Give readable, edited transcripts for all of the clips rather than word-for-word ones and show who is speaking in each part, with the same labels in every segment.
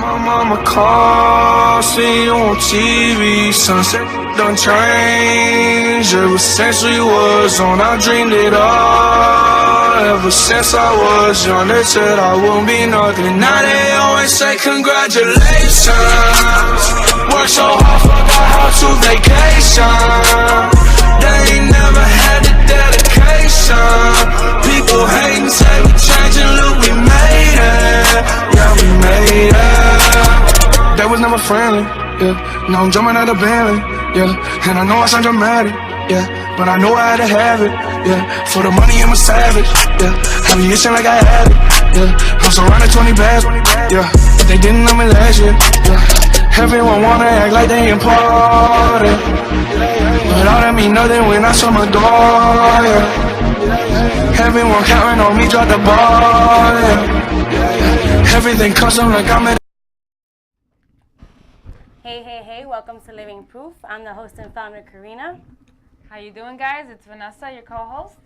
Speaker 1: My mama calls, see you on TV. Sunset done changed. Ever since we was on, I dreamed it all. Ever since I was young, they said I wouldn't be nothing. Now they always say congratulations. Work so hard, forgot how to vacation. They ain't never had the dedication. People hating, say we changing, look, we made it. Yeah, we made it. That was never friendly, yeah. Now I'm jumping out of Bentley, yeah. And I know I sound dramatic, yeah. But I know I had to have it, yeah. For the money, I'm a savage, yeah. Have you itching like I had it, yeah. I'm surrounded 20 bags, yeah. But they didn't know me last year, yeah. Everyone wanna act like they important, but all that mean nothing when I saw my door, yeah. Everyone counting on me, drop the ball, yeah. Everything custom like I'm in.
Speaker 2: Hey, welcome to Living Proof. I'm the host and founder, Karina.
Speaker 3: How you doing, guys? It's Vanessa, your co-host.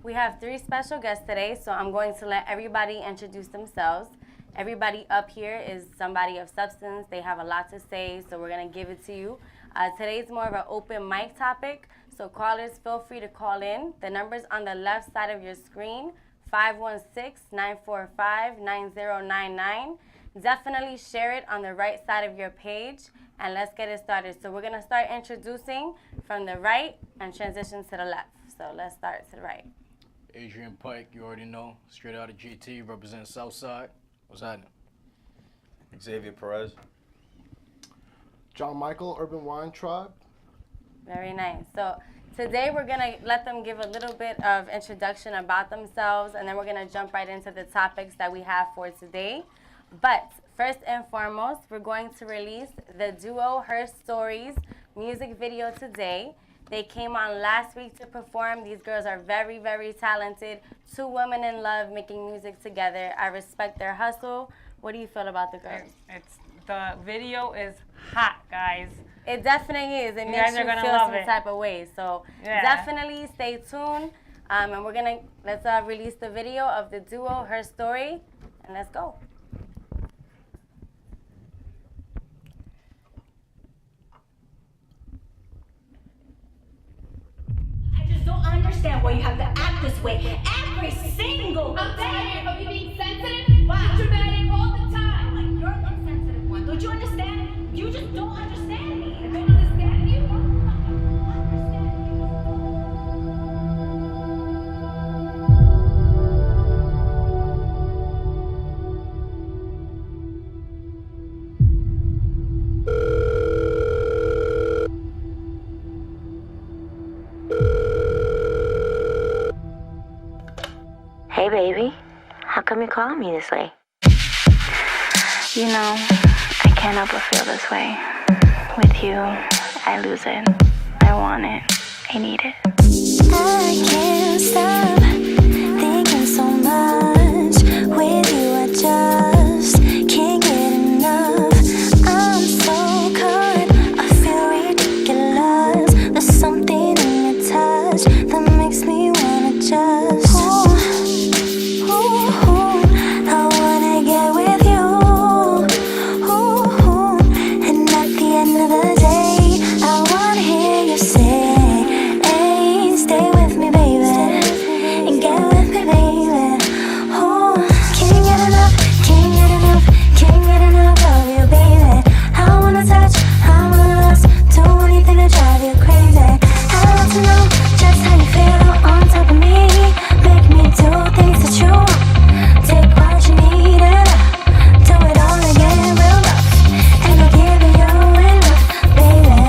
Speaker 2: We have 3 special guests today, so I'm going to let everybody introduce themselves. Everybody up here is somebody of substance. They have a lot to say, so we're going to give it to you. Today's more of an open mic topic, so callers, feel free to call in. The number's on the left side of your screen, 516-945-9099. Definitely share it on the right side of your page, and let's get it started. So we're going to start introducing from the right and transition to the left. So let's start to the right.
Speaker 4: Adrian Pike, you already know, straight out of GT, represent Southside. What's happening?
Speaker 5: Xavier Perez.
Speaker 6: John Michael, Urban Wine Tribe.
Speaker 2: Very nice. So today we're going to let them give a little bit of introduction about themselves, and then we're going to jump right into the topics that we have for today. But first and foremost, we're going to release the duo Her Stories music video today. They came on last week to perform. These girls are very, very talented. 2 women in love making music together. I respect their hustle. What do you feel about the girls?
Speaker 3: The video is hot, guys.
Speaker 2: It definitely is. It
Speaker 3: You
Speaker 2: makes
Speaker 3: guys
Speaker 2: you
Speaker 3: are gonna
Speaker 2: feel
Speaker 3: love
Speaker 2: some
Speaker 3: it.
Speaker 2: type of way. So
Speaker 3: Yeah.
Speaker 2: definitely stay tuned. And let's release the video of the duo Her Story, and let's go.
Speaker 7: I just don't understand why you have to act this way every single day.
Speaker 8: I'm tired of you being sensitive,
Speaker 7: Wow.
Speaker 8: dramatic all the time.
Speaker 7: Like you're the insensitive one. Don't you understand? You just don't understand me.
Speaker 8: I don't understand you.
Speaker 9: Hey baby, how come you're calling me this way? You know, I can't help but feel this way. With you, I lose it. I want it. I need it. I can't stop thinking so much. With you, I just can't get enough. I'm so caught, I feel ridiculous. There's something in your touch that makes me wanna just I wanna get with you. And at the end of the day, I wanna hear you say, hey, stay with me, baby. And get with me, baby. Can't get enough, can't get enough, can't get enough of you, baby. I wanna touch, I wanna lust, do anything to drive you crazy. I want to know just how you feel on top of me. Make me do things that you want. Take what you need and do it all again real rough. And I'll give you enough, baby.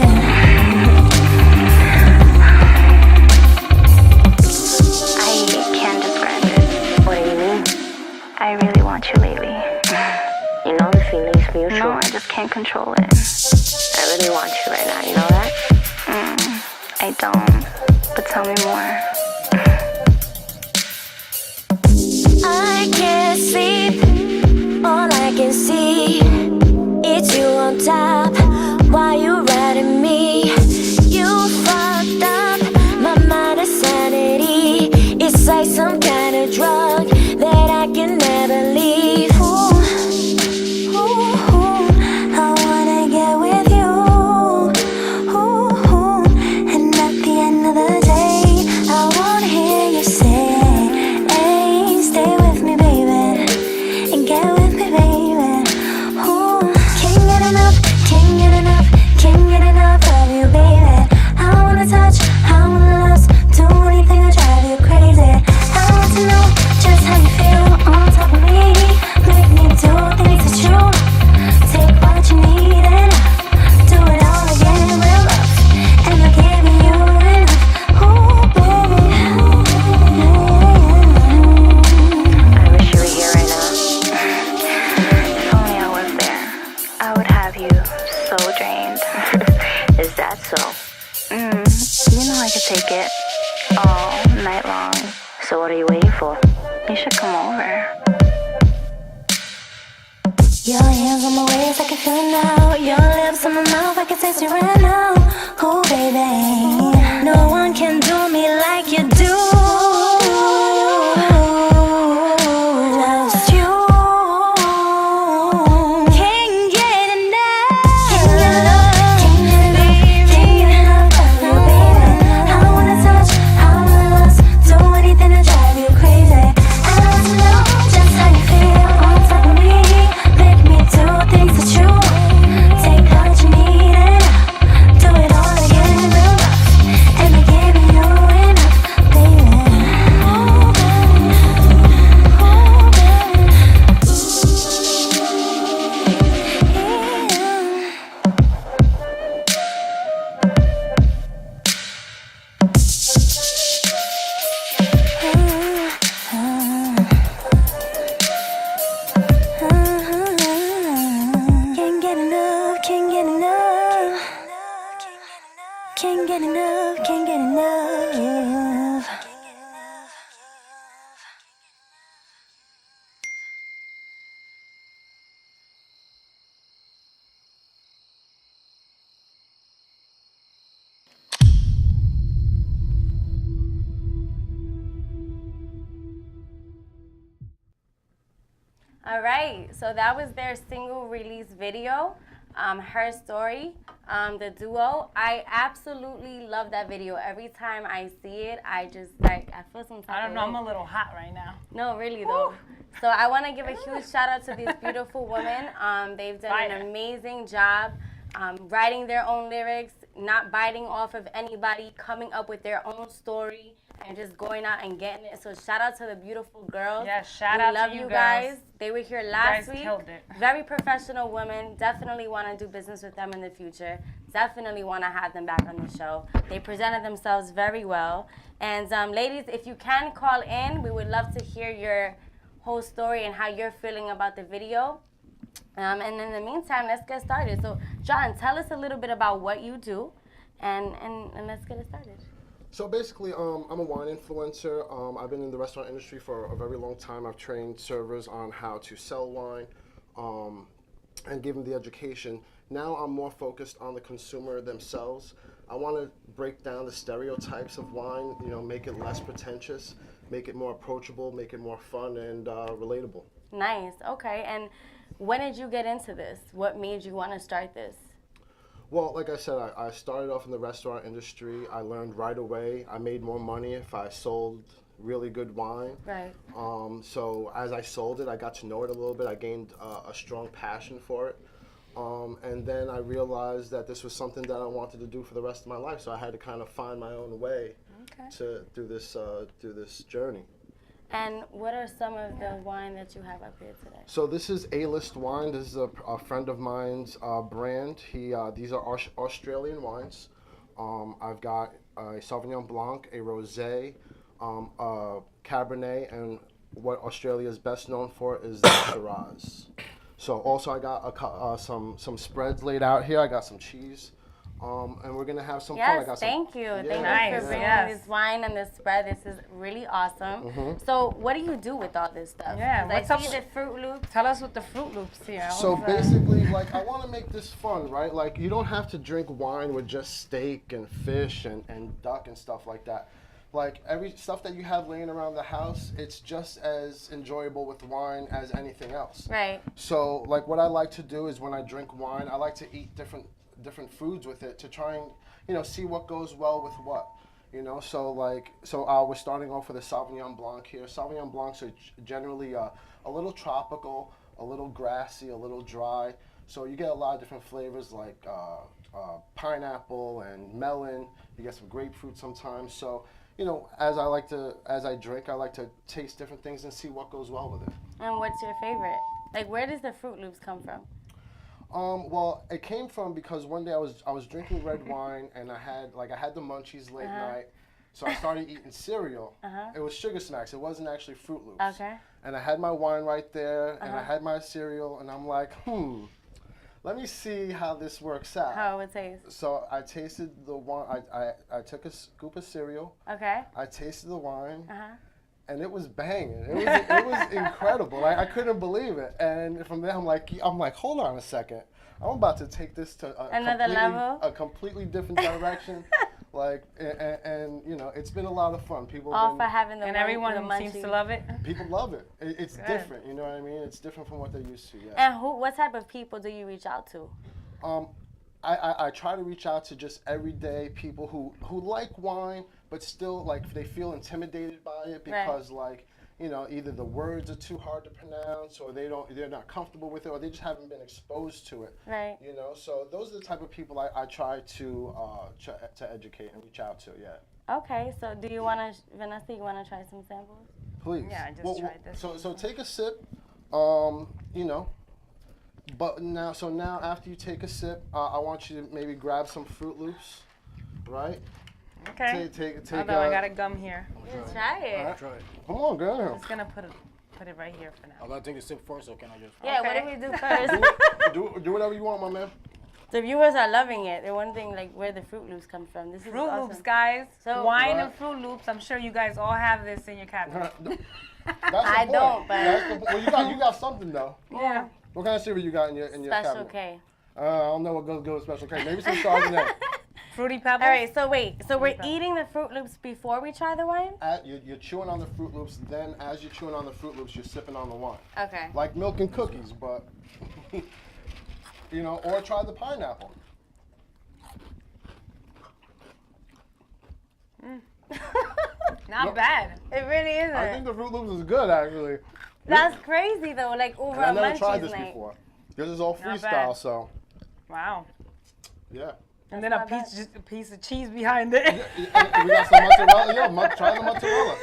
Speaker 9: I can't describe it. What do you mean? I really want you lately. You know the feeling's mutual. No, I just can't control it. I really want you right now, you know that? I don't. But tell me more. I can't sleep, all I can see is you on top, while you riding me. You fucked up, my mind is sanity. It's like some kind of drug that I can never leave. Ooh, ooh, ooh. What are you waiting for? You should come over. Your hands on my waist, I can feel it now. Your lips on my mouth, I can taste it right now. Oh baby, no one can do me like you do. Just you. Can't get enough. Can't get enough. Can't get enough of you, baby. I wanna touch, I wanna lust, do anything to drive you crazy. I want to know just how you feel on top of me. Make me do things that you take what you need and do it all again real rough. And I giving you enough, baby. Oh, baby. Oh, can't get enough, can't get enough. Can't get enough, can't get enough.
Speaker 2: All right, so that was their single release video, Her Story, the duo. I absolutely love that video. Every time I see it, I just I feel some type
Speaker 3: I don't
Speaker 2: of
Speaker 3: know, I'm
Speaker 2: way.
Speaker 3: a little hot right now.
Speaker 2: No, really though. So I want to give a huge shout out to these beautiful women. They've done
Speaker 3: Fire.
Speaker 2: an amazing job writing their own lyrics, not biting off of anybody, coming up with their own story, and just going out and getting it. So shout out to the beautiful girls.
Speaker 3: Yes, shout
Speaker 2: We
Speaker 3: out
Speaker 2: love
Speaker 3: to you
Speaker 2: guys.
Speaker 3: girls.
Speaker 2: They were here
Speaker 3: You
Speaker 2: last
Speaker 3: guys
Speaker 2: week.
Speaker 3: killed it.
Speaker 2: Very professional women. Definitely want to do business with them in the future. Definitely want to have them back on the show. They presented themselves very well. And ladies, if you can call in, we would love to hear your whole story and how you're feeling about the video. And in the meantime, let's get started. So, John, tell us a little bit about what you do, and let's get it started.
Speaker 6: So basically, I'm a wine influencer. I've been in the restaurant industry for a very long time. I've trained servers on how to sell wine and give them the education. Now I'm more focused on the consumer themselves. I want to break down the stereotypes of wine, make it less pretentious, make it more approachable, make it more fun and relatable.
Speaker 2: Nice. Okay. And when did you get into this? What made you want to start this?
Speaker 6: Well, like I said, I started off in the restaurant industry. I learned right away. I made more money if I sold really good wine.
Speaker 2: Right.
Speaker 6: So as I sold it, I got to know it a little bit. I gained a strong passion for it. And then I realized that this was something that I wanted to do for the rest of my life. So I had to kind of find my own way to do this journey.
Speaker 2: And what are some of the wine that you have up here today?
Speaker 6: So this is A-List Wine. This is a friend of mine's brand. These are Australian wines. I've got a Sauvignon Blanc, a Rosé, a Cabernet, and what Australia is best known for is the Shiraz. So also I got some spreads laid out here. I got some cheese. And we're gonna have some fun. I
Speaker 2: Yes,
Speaker 6: got
Speaker 2: thank you.
Speaker 6: Yeah.
Speaker 2: Thank you
Speaker 3: Nice,
Speaker 2: for bringing
Speaker 3: yes.
Speaker 2: this wine and this spread. This is really awesome. So what do you do with all this stuff?
Speaker 3: Yeah,
Speaker 2: 'Cause
Speaker 3: what's
Speaker 2: I
Speaker 3: up
Speaker 2: see
Speaker 3: with-
Speaker 2: the Fruit Loops.
Speaker 3: Tell us what the Fruit Loops here.
Speaker 6: So
Speaker 3: What's that?
Speaker 6: basically, like, I want to make this fun, right? Like, you don't have to drink wine with just steak and fish and duck and stuff like that. Like, every stuff that you have laying around the house, it's just as enjoyable with wine as anything else.
Speaker 2: Right.
Speaker 6: So, like, what I like to do is when I drink wine, I like to eat different foods with it to try and, see what goes well with what. So we're starting off with a Sauvignon Blanc here. Sauvignon Blancs are generally a little tropical, a little grassy, a little dry. So you get a lot of different flavors like pineapple and melon. You get some grapefruit sometimes. So, as I drink, I like to taste different things and see what goes well with it.
Speaker 2: And what's your favorite? Like, where does the Fruit Loops come from?
Speaker 6: Well, it came from because one day I was drinking red wine and I had the munchies late night, so I started eating cereal. It was Sugar Smacks. It wasn't actually Fruit Loops.
Speaker 2: Okay.
Speaker 6: And I had my wine right there, and I had my cereal, and I'm like, let me see how this works out.
Speaker 2: How it tastes.
Speaker 6: So I tasted the wine. I took a scoop of cereal.
Speaker 2: Okay.
Speaker 6: I tasted the wine, and it was banging. It was incredible. Like, I couldn't believe it. And from there, I'm like, hold on a second. I'm about to take this to a completely different direction. Like, and you know, it's been a lot of fun. People
Speaker 2: all for having the
Speaker 3: and everyone
Speaker 2: the
Speaker 3: seems to love it.
Speaker 6: People love it. It's different. You know what I mean? It's different from what they're used to. Yeah.
Speaker 2: And what type of people do you reach out to?
Speaker 6: I try to reach out to just everyday people who like wine, but still like they feel intimidated by it because like, you know, either the words are too hard to pronounce, or they're not comfortable with it, or they just haven't been exposed to it.
Speaker 2: Right.
Speaker 6: You know, so those are the type of people I try to educate and reach out to. Yeah.
Speaker 2: Okay, so do you want to, Vanessa? You want to try some samples?
Speaker 6: Please.
Speaker 3: Yeah, I just tried this.
Speaker 6: So take a sip. You know. But now after you take a sip, I want you to maybe grab some Fruit Loops, right?
Speaker 3: Okay.
Speaker 6: Take
Speaker 3: Although I got a gum here.
Speaker 2: Just try it.
Speaker 6: Right.
Speaker 4: Try it.
Speaker 6: Come on,
Speaker 3: I'm
Speaker 6: girl.
Speaker 3: just gonna put it right here for
Speaker 4: I
Speaker 3: now.
Speaker 4: gotta take a sip first, or can I just?
Speaker 2: Yeah,
Speaker 3: Okay.
Speaker 2: what do we do first?
Speaker 6: Do whatever you want, my man.
Speaker 2: The viewers are loving it. They're wondering like where the Fruit Loops come from. This is
Speaker 3: Fruit
Speaker 2: awesome.
Speaker 3: Loops, guys.
Speaker 2: So-
Speaker 3: Wine
Speaker 6: Right.
Speaker 3: and Fruit Loops. I'm sure you guys all have this in your cabinet.
Speaker 2: I don't, but
Speaker 6: Well, you got something though.
Speaker 3: Yeah.
Speaker 6: What kind of cereal you got in your
Speaker 2: Special
Speaker 6: cabinet?
Speaker 2: K.
Speaker 6: I don't know what goes good with Special K. Maybe some Chardonnay.
Speaker 3: Fruity Pebbles.
Speaker 2: All right, so wait. So we're eating the Fruit Loops before we try the wine?
Speaker 6: You're chewing on the Fruit Loops. Then, as you're chewing on the Fruit Loops, you're sipping on the wine.
Speaker 2: Okay.
Speaker 6: Like milk and cookies, but you know, or try the pineapple.
Speaker 3: Not bad.
Speaker 2: It really isn't.
Speaker 6: I think the Fruit Loops is good, actually.
Speaker 2: That's crazy though. Like over
Speaker 6: And I
Speaker 2: a
Speaker 6: never tried
Speaker 2: munchies
Speaker 6: this
Speaker 2: night.
Speaker 6: before. This is all
Speaker 3: Not
Speaker 6: freestyle,
Speaker 3: bad.
Speaker 6: so
Speaker 3: Wow.
Speaker 6: yeah.
Speaker 3: And then
Speaker 2: not
Speaker 3: just a piece of cheese behind it.
Speaker 6: And we got some mozzarella. Yeah, try the mozzarella.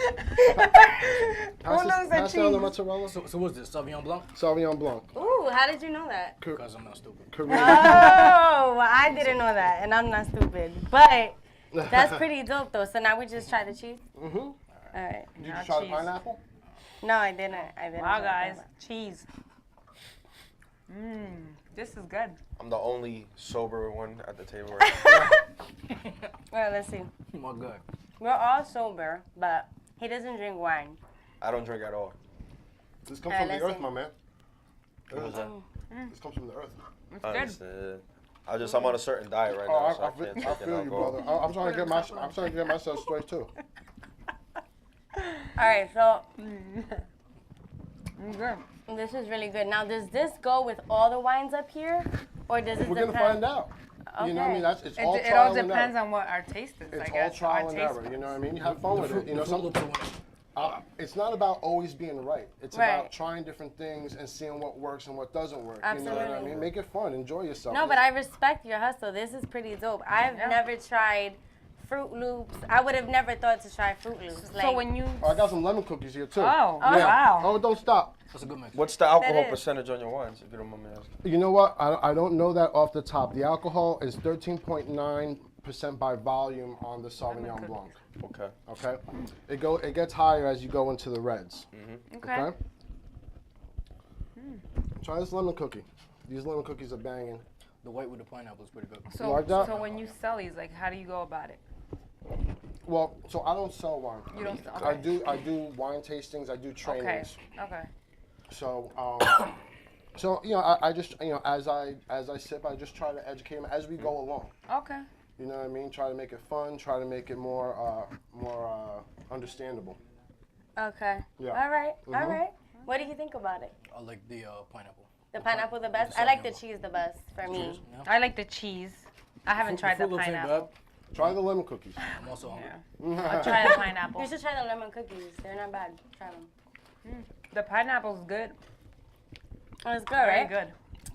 Speaker 3: Who knows that
Speaker 6: Pass down the
Speaker 3: cheese?
Speaker 6: mozzarella.
Speaker 4: So what's this? Sauvignon Blanc?
Speaker 6: Sauvignon Blanc.
Speaker 2: Ooh, how did you know that?
Speaker 4: Because I'm not stupid.
Speaker 6: Korean.
Speaker 2: Oh, well, I didn't know that, and I'm not stupid. But that's pretty dope though. So now we just try the cheese.
Speaker 6: Mm-hmm.
Speaker 2: All right.
Speaker 6: Did you
Speaker 3: Now
Speaker 6: try
Speaker 3: cheese.
Speaker 6: the pineapple?
Speaker 2: No, I didn't. I didn't.
Speaker 3: Wow,
Speaker 2: try
Speaker 3: guys,
Speaker 2: that.
Speaker 3: cheese. This is good.
Speaker 5: I'm the only sober one at the table right now.
Speaker 2: Well, let's see.
Speaker 4: Oh my God.
Speaker 2: We're all sober, but he doesn't drink wine.
Speaker 5: I don't drink at all.
Speaker 6: This comes
Speaker 2: All
Speaker 6: from
Speaker 2: right,
Speaker 6: the
Speaker 2: let's
Speaker 6: earth,
Speaker 2: see.
Speaker 6: my man.
Speaker 5: What was that?
Speaker 6: This comes from the earth.
Speaker 3: It's
Speaker 5: I
Speaker 3: good.
Speaker 5: understand. I'm on a certain diet right
Speaker 6: Oh,
Speaker 5: now, so I
Speaker 6: I
Speaker 5: can't
Speaker 6: feel
Speaker 5: take
Speaker 6: you,
Speaker 5: alcohol.
Speaker 6: brother. I'm trying to get myself straight too.
Speaker 2: All right, so
Speaker 3: Good.
Speaker 2: this is really good. Now, does this go with all the wines up here, or does it
Speaker 6: We're
Speaker 2: depend?
Speaker 6: gonna find out.
Speaker 2: Okay.
Speaker 6: You know what I mean? It's all
Speaker 3: It all
Speaker 6: trial and
Speaker 3: depends
Speaker 6: error.
Speaker 3: on what our taste is.
Speaker 6: It's
Speaker 3: I
Speaker 6: all
Speaker 3: guess.
Speaker 6: trial
Speaker 3: Our
Speaker 6: and
Speaker 3: taste
Speaker 6: error. You
Speaker 3: buds.
Speaker 6: know what I mean? You have fun with it. You know,
Speaker 4: Fruit Loops are one.
Speaker 6: it's not about always being right. It's
Speaker 2: Right.
Speaker 6: about trying different things and seeing what works and what doesn't work. You know what I
Speaker 2: Absolutely.
Speaker 6: mean? Make it fun. Enjoy yourself.
Speaker 2: No, but I respect your hustle. This is pretty dope. I've
Speaker 3: Yeah.
Speaker 2: never tried Fruit Loops. I would have never thought to try Fruit Loops.
Speaker 3: So when you
Speaker 6: Oh, I got some lemon cookies here too.
Speaker 3: Oh,
Speaker 6: Yeah.
Speaker 3: wow.
Speaker 6: Oh, don't stop.
Speaker 4: That's a good mix.
Speaker 5: What's the alcohol
Speaker 2: is.
Speaker 5: percentage on your wines, if you don't mind me asking?
Speaker 6: You know what? I don't know that off the top. The alcohol is 13.9% by volume on the Sauvignon Blanc.
Speaker 5: Okay.
Speaker 6: Okay, it gets higher as you go into the reds.
Speaker 3: okay.
Speaker 6: Try this lemon cookie. These lemon cookies are banging.
Speaker 4: The white with the pineapple is pretty good.
Speaker 3: So,
Speaker 6: like that?
Speaker 3: so when you sell these, like, how do you go about it?
Speaker 6: Well, so I don't sell wine.
Speaker 3: You don't sell.
Speaker 6: I
Speaker 3: Okay.
Speaker 6: do wine tastings. I do
Speaker 3: Okay.
Speaker 6: trainings.
Speaker 3: Okay.
Speaker 6: So, so you know, I just as I sip, I just try to educate them as we go along.
Speaker 3: Okay.
Speaker 6: You know what I mean? Try to make it fun. Try to make it more understandable.
Speaker 2: Okay.
Speaker 6: Yeah.
Speaker 2: All right. All
Speaker 6: Mhm.
Speaker 2: right. What do you think about it?
Speaker 4: I like the pineapple.
Speaker 2: The pineapple the best?
Speaker 4: the
Speaker 2: I like the
Speaker 4: Sauvignon
Speaker 2: cheese the best for me.
Speaker 4: Cheers. Yeah.
Speaker 3: I like the cheese. I haven't tried the
Speaker 4: Fruit Loops ain't
Speaker 3: pineapple.
Speaker 6: Try the lemon cookies.
Speaker 4: bad. I'm also hungry.
Speaker 3: Yeah. I'll try the pineapple.
Speaker 2: You should try the lemon cookies. They're not bad. Try them.
Speaker 3: The pineapple's good.
Speaker 2: Oh, it's good,
Speaker 3: Very
Speaker 2: right?
Speaker 3: good.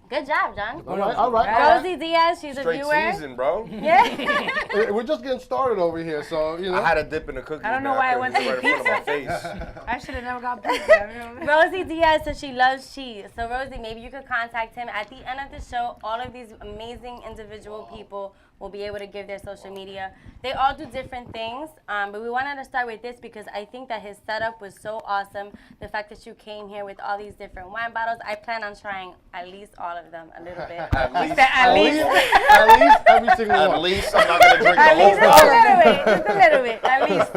Speaker 2: Good job, John.
Speaker 6: All right, all right.
Speaker 2: Rosie Diaz, she's a
Speaker 5: Straight
Speaker 2: viewer.
Speaker 5: season, bro.
Speaker 2: Yeah.
Speaker 6: We're just getting started over here, so you know.
Speaker 5: I had a dip in the cookies.
Speaker 3: I don't know
Speaker 5: man.
Speaker 3: why I
Speaker 5: couldn't
Speaker 3: went
Speaker 5: get
Speaker 3: to
Speaker 5: right in front of my face.
Speaker 3: I should have never got pizza.
Speaker 2: Rosie Diaz says she loves cheese. So Rosie, maybe you could contact him at the end of the show. All of these amazing individual people will be able to give their social media. They all do different things, but we wanted to start with this because I think that his setup was so awesome. The fact that you came here with all these different wine bottles, I plan on trying at least all of them a little bit.
Speaker 5: At least,
Speaker 6: At least every single
Speaker 5: at
Speaker 6: one.
Speaker 5: least I'm not gonna drink the
Speaker 2: At
Speaker 5: whole
Speaker 2: least just
Speaker 5: bottle.
Speaker 2: a little bit, just a little bit, at least.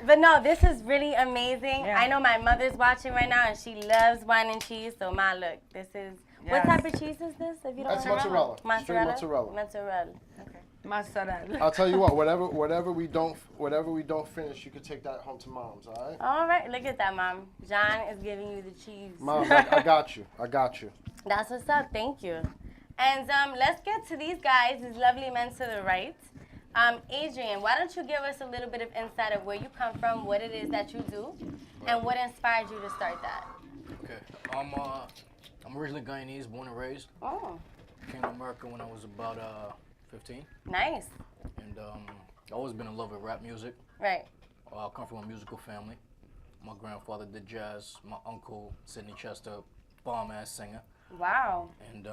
Speaker 2: But no, this is really amazing.
Speaker 3: Yeah.
Speaker 2: I know my mother's watching right now, and she loves wine and cheese. So, Ma, look, this is what
Speaker 3: Yes.
Speaker 2: type of cheese is this? If you don't
Speaker 6: That's
Speaker 2: know?
Speaker 6: mozzarella. Straight
Speaker 2: Mozzarella.
Speaker 6: mozzarella.
Speaker 2: Mozzarella. Okay.
Speaker 3: Mozzarella.
Speaker 6: I'll tell you what. Whatever we don't finish, you can take that home to mom's. All right.
Speaker 2: All right, look at that, Mom. John is giving you the cheese.
Speaker 6: Mom, I got you. I got you.
Speaker 2: That's what's up. Thank you. And let's get to these guys, these lovely men to the right. Adrian, why don't you give us a little bit of insight of where you come from, what it is that you do, and what inspired you to start that?
Speaker 4: Okay. I'm originally Guyanese, born and raised.
Speaker 2: Oh,
Speaker 4: Came to America when I was about 15,
Speaker 2: nice.
Speaker 4: and I've always been in love with rap music.
Speaker 2: Right.
Speaker 4: I come from a musical family. My grandfather did jazz. My uncle, Sidney Chester, bomb-ass singer.
Speaker 2: Wow.
Speaker 4: And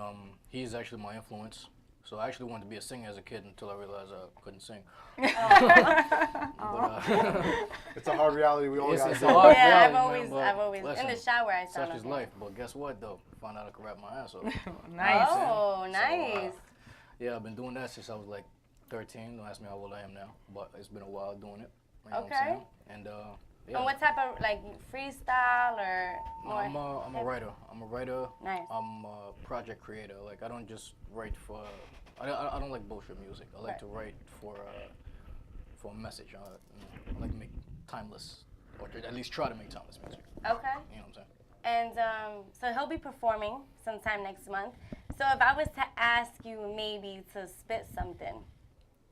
Speaker 4: he's actually my influence. So I actually wanted to be a singer as a kid until I realized I couldn't sing.
Speaker 6: It's a hard reality we all
Speaker 4: It's-
Speaker 6: got
Speaker 4: it's
Speaker 6: to
Speaker 4: a
Speaker 6: deal
Speaker 4: hard
Speaker 6: with.
Speaker 2: Yeah,
Speaker 4: reality, man,
Speaker 2: I've
Speaker 4: but
Speaker 2: always, in
Speaker 4: listen,
Speaker 2: the shower I sound
Speaker 4: Such is
Speaker 2: okay.
Speaker 4: life. But guess what, though? Found out I could rap my ass off.
Speaker 3: Nice.
Speaker 2: Oh, nice.
Speaker 4: Yeah, I've been doing that since I was like 13. Don't ask me how old I am now, but it's been a while doing it. You know what
Speaker 2: Okay.
Speaker 4: I'm saying? And yeah.
Speaker 2: And what type of, like, freestyle or more?
Speaker 4: I'm a writer. I'm a writer.
Speaker 2: Nice.
Speaker 4: I'm a project creator. Like I don't just write for. I don't like bullshit music. I like
Speaker 2: Right.
Speaker 4: to write for a message. You know, I like to make timeless, or at least try to make timeless music.
Speaker 2: Okay.
Speaker 4: You know what I'm saying?
Speaker 2: And so he'll be performing sometime next month. So if I was to ask you maybe to spit something.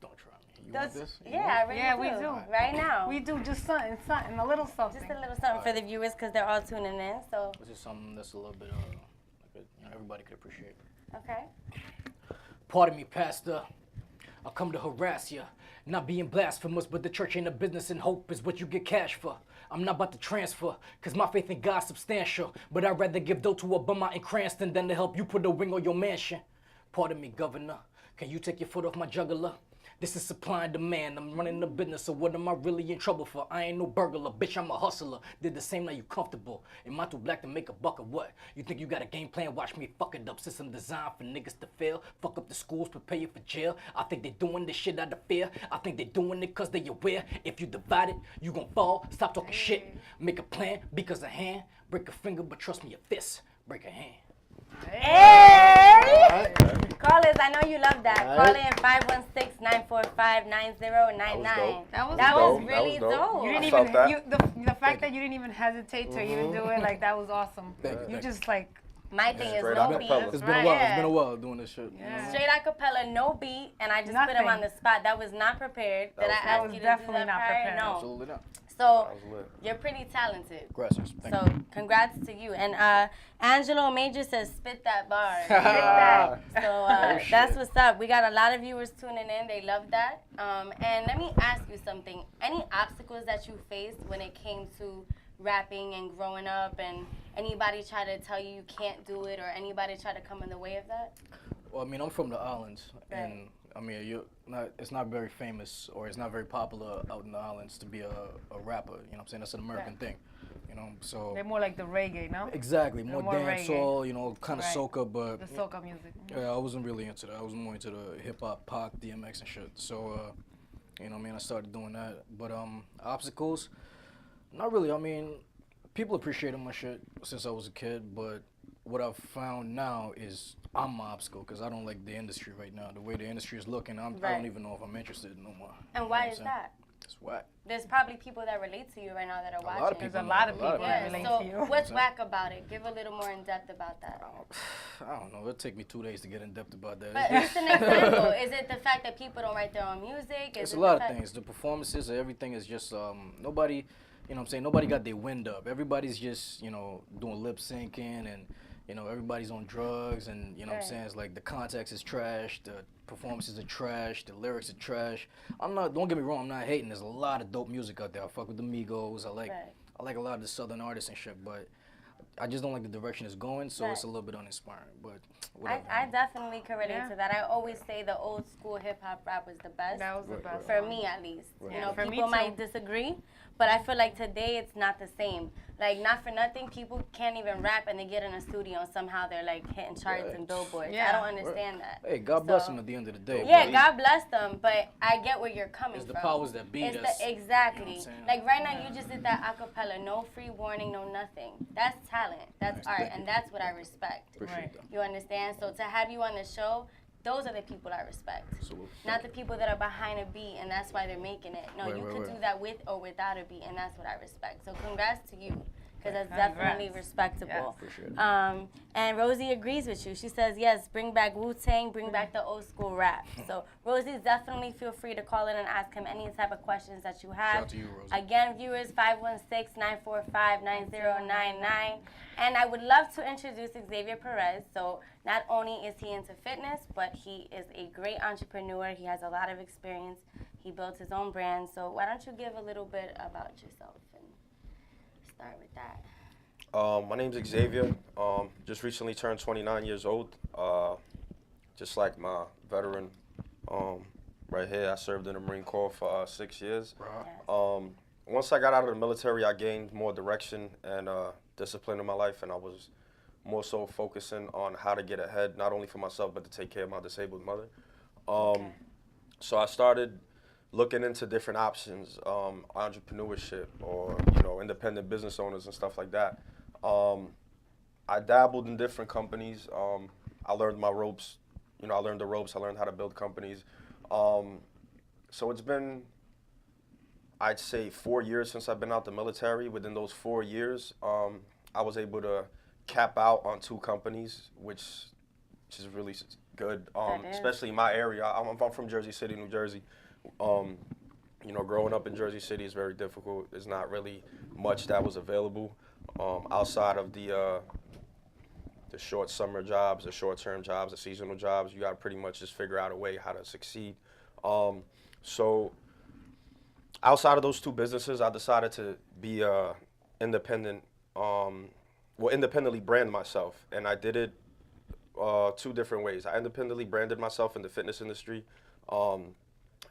Speaker 4: Don't try me. You want this? You
Speaker 2: Yeah, I really
Speaker 3: Yeah,
Speaker 2: do.
Speaker 3: we do.
Speaker 2: Right now.
Speaker 3: We do just something, a little something.
Speaker 2: Just a little something for the viewers because they're all tuning in. So,
Speaker 4: This is something that's a little bit like everybody could appreciate.
Speaker 2: okay.
Speaker 4: Pardon me, Pastor. I come to harass ya. Not being blasphemous, but the church ain't a business and hope is what you get cash for. I'm not about to transfer, cause my faith in God's substantial. But I'd rather give dough to a bum out in Cranston than to help you put a wing on your mansion. Pardon me, Governor. Can you take your foot off my jugular? This is supply and demand. I'm running the business, so what am I really in trouble for? I ain't no burglar, bitch, I'm a hustler. Did the same, now you comfortable. Am I too black to make a buck or what? You think you got a game plan? Watch me fuck it up. System designed for niggas to fail. Fuck up the schools, prepare you for jail. I think they doing this shit out of fear. I think they doing it cause they aware. If you divide it, you gon' fall. Stop talking shit. Make a plan, because a hand. Break a finger, but trust me, a fist. Break a hand.
Speaker 2: Hey! Callers, I know you love that.
Speaker 6: All
Speaker 2: Call
Speaker 6: right.
Speaker 2: in 516-945-9099.
Speaker 3: That was
Speaker 2: That
Speaker 3: dope.
Speaker 2: was really
Speaker 5: That was dope.
Speaker 2: dope.
Speaker 3: You didn't
Speaker 5: I
Speaker 3: even
Speaker 5: felt that.
Speaker 3: the fact that you didn't even hesitate to even do it, like that was awesome.
Speaker 4: Thank you,
Speaker 3: You
Speaker 4: thank you.
Speaker 3: just like
Speaker 2: My thing is
Speaker 5: Straight
Speaker 2: no
Speaker 5: acapella.
Speaker 2: beat.
Speaker 4: It's been a while. It's been a while doing this shit.
Speaker 3: Yeah.
Speaker 2: Straight acapella, no beat, and I just put him
Speaker 3: Nothing.
Speaker 2: on the spot. That was not prepared. Did I
Speaker 3: That
Speaker 2: ask
Speaker 3: was
Speaker 2: you to
Speaker 3: definitely
Speaker 2: do that
Speaker 3: not
Speaker 2: prior?
Speaker 3: prepared.
Speaker 2: No.
Speaker 4: Absolutely not.
Speaker 2: So
Speaker 5: That was lit.
Speaker 2: you're pretty talented.
Speaker 4: Gracias. Thank
Speaker 2: So
Speaker 4: you.
Speaker 2: congrats to you. And Angelo Major says spit that bar. Spit
Speaker 6: Ah.
Speaker 2: that. So that's what's up. We got a lot of viewers tuning in. They love that. And let me ask you something. Any obstacles that you faced when it came to rapping and growing up, and anybody try to tell you can't do it, or anybody try to come in the way of that?
Speaker 4: Well, I mean, I'm from the islands,
Speaker 2: Right.
Speaker 4: and I mean, it's not very famous or it's not very popular out in the islands to be a rapper. You know what I'm saying? That's an American thing, you know. So
Speaker 3: they're more like the reggae, no?
Speaker 4: exactly, more
Speaker 3: more reggae.
Speaker 4: dancehall, you know, kind of
Speaker 3: Right.
Speaker 4: soca, but
Speaker 3: The soca music.
Speaker 4: yeah, I wasn't really into that. I was more into the hip hop, Pac, DMX, and shit. So, you know, what I mean, I started doing that. But obstacles, not really. I mean, people appreciated my shit since I was a kid, but what I've found now is I'm my obstacle because I don't like the industry right now. The way the industry is looking, I
Speaker 2: Right.
Speaker 4: don't even know if I'm interested no more.
Speaker 2: And
Speaker 4: You know
Speaker 2: why
Speaker 4: what I'm
Speaker 2: is
Speaker 4: saying?
Speaker 2: that?
Speaker 4: It's whack.
Speaker 2: There's probably people that relate to you right now that are
Speaker 4: A lot of
Speaker 2: watching.
Speaker 4: people.
Speaker 3: There's a lot of people
Speaker 2: Yeah,
Speaker 3: that relate
Speaker 2: so
Speaker 3: to you.
Speaker 2: what's
Speaker 4: Exactly.
Speaker 2: whack about it? Give a little more in depth about that.
Speaker 4: I don't know. It'll take me 2 days to get in depth about that.
Speaker 2: But
Speaker 4: It's
Speaker 2: just an example. Is it the fact that people don't write their own music? Is
Speaker 4: It's
Speaker 2: it
Speaker 4: a
Speaker 2: the
Speaker 4: lot of
Speaker 2: fact-
Speaker 4: things. The performances, everything is just nobody, you know what I'm saying? Nobody got their wind up. Everybody's just, you know, doing lip syncing and, you know, everybody's on drugs and, you know what I'm
Speaker 2: Right.
Speaker 4: saying? It's like the context is trash, the performances are trash, the lyrics are trash. Don't get me wrong, I'm not hating. There's a lot of dope music out there. I fuck with the Migos. I like
Speaker 2: Right.
Speaker 4: a lot of the southern artists and shit, but I just don't like the direction it's going, so it's a
Speaker 2: Right.
Speaker 4: little bit uninspiring. But whatever.
Speaker 2: I definitely can relate
Speaker 3: Yeah.
Speaker 2: to that. I always say the old school hip hop rap was the best.
Speaker 3: That was the
Speaker 4: Right,
Speaker 3: best.
Speaker 2: For
Speaker 3: one.
Speaker 2: me at least. You
Speaker 3: Yeah,
Speaker 2: know,
Speaker 3: for me
Speaker 2: people
Speaker 3: too.
Speaker 2: might disagree, but I feel like today it's not the same. Like, not for nothing, people can't even rap and they get in a studio and somehow they're like hitting charts
Speaker 4: Right.
Speaker 2: and billboards. I
Speaker 3: Yeah.
Speaker 2: don't understand that.
Speaker 4: Hey, God bless
Speaker 2: So-
Speaker 4: him at the end of the day.
Speaker 2: Yeah,
Speaker 4: but
Speaker 2: God bless them, but I get where you're coming
Speaker 4: It's the
Speaker 2: from.
Speaker 4: powers that be
Speaker 2: It's
Speaker 4: that's-
Speaker 2: exactly.
Speaker 4: you know what I'm saying?
Speaker 2: Like right now, you just did that acapella, no free warning, no nothing. That's talent. That's
Speaker 4: Nice,
Speaker 2: art,
Speaker 4: thank
Speaker 2: and
Speaker 4: you.
Speaker 2: that's what I respect.
Speaker 4: Appreciate
Speaker 3: Right.
Speaker 4: that.
Speaker 2: You understand? So to have you on the show, those are the people I respect.
Speaker 4: Absolutely.
Speaker 2: Not the people that are behind a beat and that's why they're making it. No,
Speaker 4: Right,
Speaker 2: you
Speaker 4: right,
Speaker 2: could
Speaker 4: right.
Speaker 2: do that with or without a beat, and that's what I respect. So congrats to you, because that's
Speaker 3: Congrats.
Speaker 2: definitely respectable.
Speaker 3: Yes.
Speaker 4: Appreciate it.
Speaker 2: And Rosie agrees with you. She says, yes, bring back Wu-Tang, bring back the old school rap. So Rosie, definitely feel free to call in and ask him any type of questions that you have.
Speaker 4: Shout out to you, Rosie.
Speaker 2: Again, viewers, 516-945-9099. And I would love to introduce Xavier Perez. So not only is he into fitness, but he is a great entrepreneur. He has a lot of experience. He built his own brand. So why don't you give a little bit about yourself and start with that.
Speaker 5: My name's Xavier. Just recently turned 29 years old. Just like my veteran right here, I served in the Marine Corps for 6 years.
Speaker 2: Yes.
Speaker 5: Once I got out of the military, I gained more direction and discipline in my life, and I was more so focusing on how to get ahead, not only for myself, but to take care of my disabled mother. So I started looking into different options, entrepreneurship or, independent business owners and stuff like that. I dabbled in different companies. I learned my ropes. I learned the ropes. I learned how to build companies. So it's been, I'd say, 4 years since I've been out the military. Within those 4 years, I was able to cap out on 2 companies, which is really good,
Speaker 2: That is.
Speaker 5: especially in my area. I'm from Jersey City, New Jersey. Growing up in Jersey City is very difficult. There's not really much that was available outside of the short summer jobs, the short-term jobs, the seasonal jobs. You got to pretty much just figure out a way how to succeed. So outside of those 2 businesses, I decided to be independent, independently brand myself. And I did it 2 different ways. I independently branded myself in the fitness industry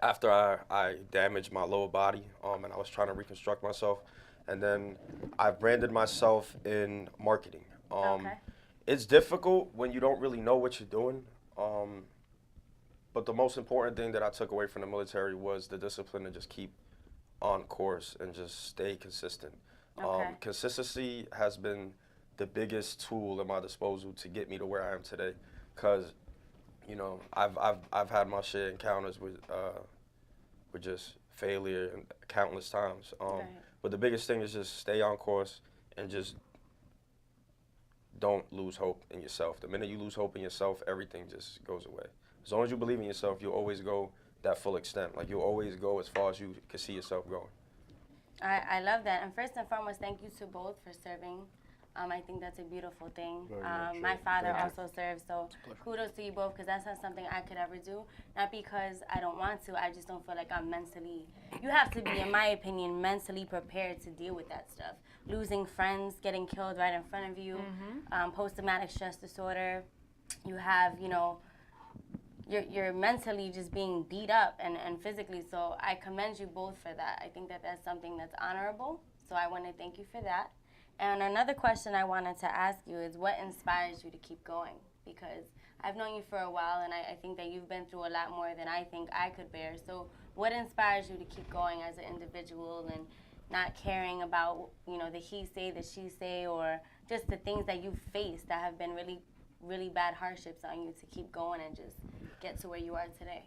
Speaker 5: after I damaged my lower body and I was trying to reconstruct myself. And then I branded myself in marketing.
Speaker 2: Okay.
Speaker 5: It's difficult when you don't really know what you're doing. But the most important thing that I took away from the military was the discipline to just keep on course and just stay consistent.
Speaker 2: Okay.
Speaker 5: Consistency has been the biggest tool at my disposal to get me to where I am today. Cause, I've had my share encounters with just failure and countless times.
Speaker 2: Right.
Speaker 5: But the biggest thing is just stay on course and just don't lose hope in yourself. The minute you lose hope in yourself, everything just goes away. As long as you believe in yourself, you'll always go that full extent. Like, you'll always go as far as you can see yourself going.
Speaker 2: I love that. And first and foremost, thank you to both for serving. I think that's a beautiful thing.
Speaker 5: Very much,
Speaker 2: My
Speaker 5: yeah.
Speaker 2: father
Speaker 5: Thank you.
Speaker 2: also served, so kudos to you both, because that's not something I could ever do. Not because I don't want to, I just don't feel like I'm mentally, you have to be, in my opinion, mentally prepared to deal with that stuff. Losing friends, getting killed right in front of you, post-traumatic stress disorder. You have, you're mentally just being beat up and physically, so I commend you both for that. I think that that's something that's honorable, so I want to thank you for that. And another question I wanted to ask you is, what inspires you to keep going? Because I've known you for a while, and I think that you've been through a lot more than I think I could bear. So what inspires you to keep going as an individual and not caring about, the he say, the she say, or just the things that you've faced that have been really, really bad hardships on you to keep going and just get to where you are today?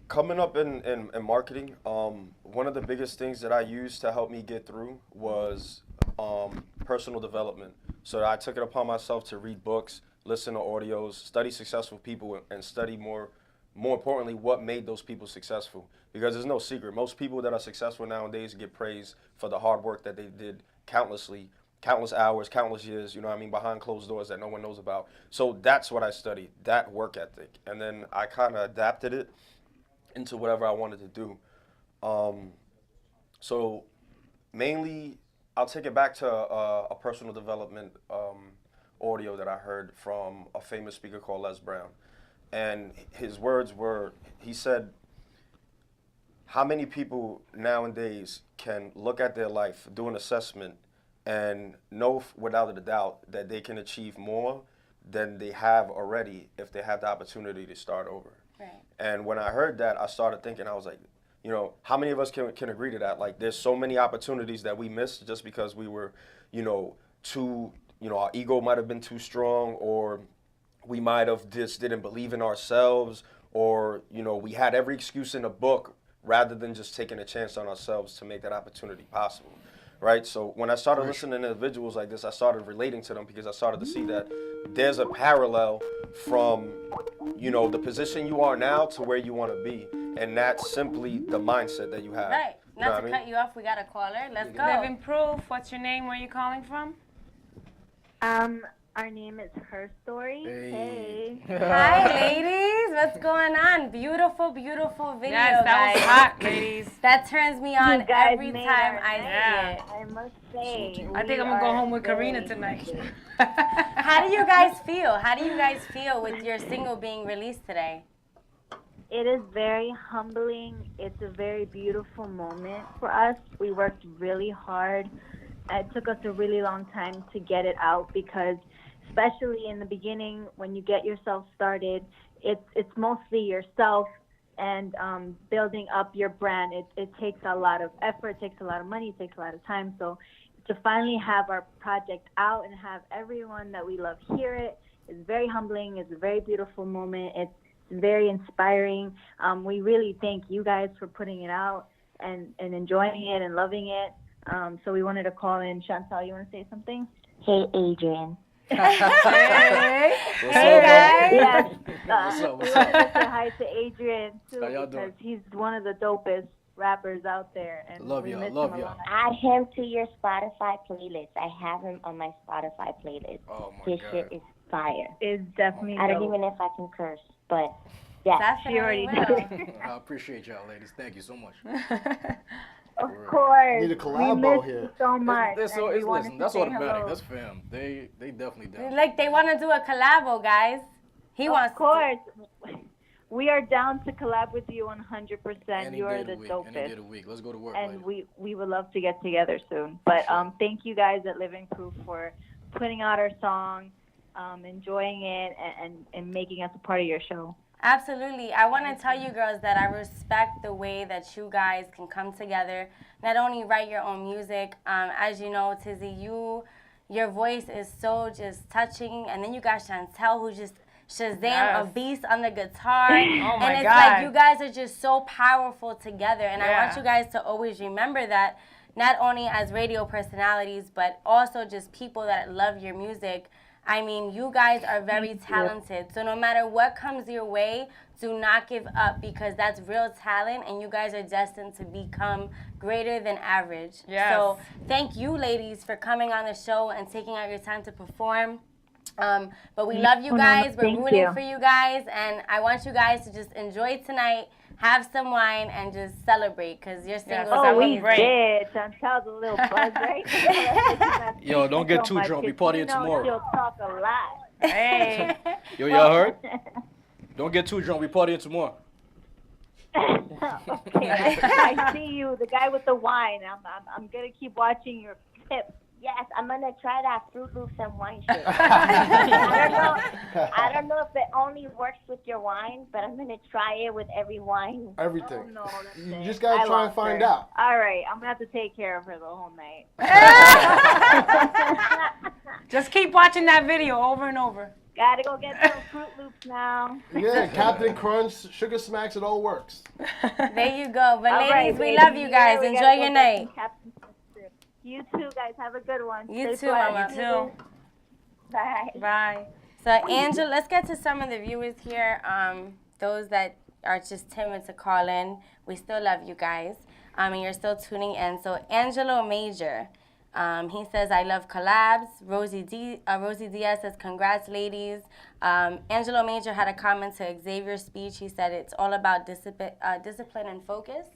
Speaker 5: Coming up in marketing, one of the biggest things that I used to help me get through was personal development. So I took it upon myself to read books, listen to audios, study successful people, and study more importantly, what made those people successful. Because there's no secret. Most people that are successful nowadays get praised for the hard work that they did countless hours, countless years, behind closed doors that no one knows about. So that's what I studied, that work ethic. And then I kind of adapted it into whatever I wanted to do. So mainly I'll take it back to a personal development audio that I heard from a famous speaker called Les Brown. And his words were, he said, how many people nowadays can look at their life, do an assessment, and know without a doubt that they can achieve more than they have already if they have the opportunity to start over.
Speaker 2: Right.
Speaker 5: And when I heard that, I started thinking, I was like, you know, how many of us can agree to that? Like, there's so many opportunities that we missed just because we were, you know, our ego might have been too strong, or we might have just didn't believe in ourselves, or, you know, we had every excuse in the book rather than just taking a chance on ourselves to make that opportunity possible, right? So when I started listening to individuals like this, I started relating to them because I started to see that there's a parallel from, you know, the position you are now to where you want to be, and that's simply the mindset that you have.
Speaker 2: Right.
Speaker 5: You know
Speaker 2: Not
Speaker 5: what
Speaker 2: to
Speaker 5: I mean?
Speaker 2: cut you off, we got a caller. Let's go.
Speaker 3: Living proof. What's your name? Where are you calling from?
Speaker 10: Our name is Her Story.
Speaker 4: Hey.
Speaker 2: Hi, ladies. What's going on? Beautiful, beautiful video,
Speaker 3: Yes, that
Speaker 2: guys.
Speaker 3: was hot, ladies.
Speaker 2: That turns me on
Speaker 10: You guys
Speaker 2: every
Speaker 10: made
Speaker 2: time
Speaker 10: our
Speaker 2: I
Speaker 3: night.
Speaker 2: see it.
Speaker 10: I must say.
Speaker 3: I think I'm gonna go home with Karina tonight.
Speaker 2: How do you guys feel? How do you guys feel with your single being released today?
Speaker 10: It is very humbling. It's a very beautiful moment for us. We worked really hard. It took us a really long time to get it out because, especially in the beginning, when you get yourself started, it's mostly yourself and building up your brand. It takes a lot of effort, it takes a lot of money, it takes a lot of time. So to finally have our project out and have everyone that we love hear it is very humbling. It's a very beautiful moment. It's very inspiring. We really thank you guys for putting it out and enjoying it and loving it. So we wanted to call in. Chantal, you want to say something? Hey, Adrian.
Speaker 2: Hey,
Speaker 4: What's
Speaker 2: hey
Speaker 4: up,
Speaker 2: guys.
Speaker 10: Yes.
Speaker 4: What's up?
Speaker 10: We
Speaker 4: What's
Speaker 10: wanted
Speaker 4: up?
Speaker 10: to say hi to Adrian, too,
Speaker 4: How y'all
Speaker 10: because
Speaker 4: doing?
Speaker 10: he's one of the dopest rappers out there. And
Speaker 4: Love
Speaker 10: we
Speaker 4: y'all,
Speaker 10: miss
Speaker 4: love
Speaker 10: him a
Speaker 4: y'all.
Speaker 10: lot.
Speaker 11: Add him to your Spotify playlist. I have him on my Spotify playlist.
Speaker 4: Oh my
Speaker 11: His shit
Speaker 4: God.
Speaker 11: is fire.
Speaker 10: It's definitely
Speaker 11: I don't
Speaker 10: dope.
Speaker 11: even know if I can curse, but yeah.
Speaker 2: Definitely
Speaker 10: already
Speaker 2: will.
Speaker 4: I appreciate y'all, ladies. Thank you so much.
Speaker 10: Of course.
Speaker 6: Need a
Speaker 10: we
Speaker 6: collabo
Speaker 10: miss
Speaker 6: here.
Speaker 10: you so much.
Speaker 4: That's
Speaker 10: and we wanted
Speaker 4: listen,
Speaker 10: to
Speaker 4: that's
Speaker 10: say
Speaker 4: automatic.
Speaker 10: hello.
Speaker 4: That's fam. They definitely down.
Speaker 2: Like they want to do a collabo, guys. He wants
Speaker 10: Of course. We are down to collab with you 100%.
Speaker 4: Any
Speaker 10: You
Speaker 4: day
Speaker 10: are
Speaker 4: of
Speaker 10: the
Speaker 4: the week. Any day
Speaker 10: dopest.
Speaker 4: of the week. Let's go to work
Speaker 10: And
Speaker 4: later.
Speaker 10: we would love to get together soon. But thank you guys at Living Proof for putting out our song, enjoying it, and making us a part of your show.
Speaker 2: Absolutely. I want to tell you girls that I respect the way that you guys can come together, not only write your own music. As you know, Tizzy, your voice is so just touching, and then you got Chantel, who just Shazam,
Speaker 3: Yes.
Speaker 2: a beast on the guitar.
Speaker 3: Oh
Speaker 2: and
Speaker 3: my
Speaker 2: it's
Speaker 3: God.
Speaker 2: like you guys are just so powerful together, and I
Speaker 3: Yeah.
Speaker 2: want you guys to always remember that, not only as radio personalities, but also just people that love your music. I mean, you guys are very talented. So no matter what comes your way, do not give up, because that's real talent, and you guys are destined to become greater than average.
Speaker 3: Yes.
Speaker 2: So thank you, ladies, for coming on the show and taking out your time to perform. But we love you guys. We're
Speaker 10: Thank
Speaker 2: rooting
Speaker 10: you.
Speaker 2: for you guys, and I want you guys to just enjoy tonight, have some wine, and just celebrate, because your singles
Speaker 3: that
Speaker 2: are
Speaker 3: was
Speaker 10: we
Speaker 2: amazing.
Speaker 3: great.
Speaker 10: did. Chantel's a little buzz right now.
Speaker 4: Yo, don't get too
Speaker 10: much,
Speaker 4: drunk. We
Speaker 10: 'cause
Speaker 4: partying
Speaker 10: you know
Speaker 4: tomorrow.
Speaker 10: She'll talk a lot.
Speaker 3: Hey.
Speaker 4: Yo, y'all heard? Don't get too drunk. We partying tomorrow.
Speaker 10: Okay, I see you, the guy with the wine. I'm gonna keep watching your tips.
Speaker 11: Yes, I'm gonna try that Fruit Loops and wine shit. I don't know if it only works with your wine, but I'm gonna try it with every wine.
Speaker 6: Everything.
Speaker 10: Oh, no, that's
Speaker 6: You
Speaker 10: it.
Speaker 6: just gotta
Speaker 10: I
Speaker 6: try and
Speaker 10: lost
Speaker 6: find
Speaker 10: her.
Speaker 6: out.
Speaker 10: All right, I'm gonna have to take care of her the whole night.
Speaker 3: Just keep watching that video over and over.
Speaker 10: Gotta go get some Fruit Loops now.
Speaker 6: Yeah, Captain Crunch, Sugar Smacks, it all works.
Speaker 2: There you go. But
Speaker 10: All
Speaker 2: ladies,
Speaker 10: right,
Speaker 2: we
Speaker 10: baby.
Speaker 2: love you guys.
Speaker 10: Yeah, we
Speaker 2: Enjoy
Speaker 10: gotta
Speaker 2: your
Speaker 10: go get
Speaker 2: night.
Speaker 10: some Captain Crunch too. You too, guys. Have a good one.
Speaker 2: You
Speaker 10: Stay
Speaker 2: too,
Speaker 10: blessed.
Speaker 2: Mama.
Speaker 3: You too.
Speaker 10: Bye.
Speaker 3: Bye.
Speaker 2: So, Angela, let's get to some of the viewers here. Those that are just timid to call in, we still love you guys. And you're still tuning in. So, Angelo Major, he says, I love collabs. Rosie Diaz says, congrats, ladies. Angelo Major had a comment to Xavier's speech. He said, it's all about discipline and focus.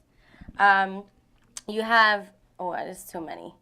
Speaker 2: You have, oh, there's too many.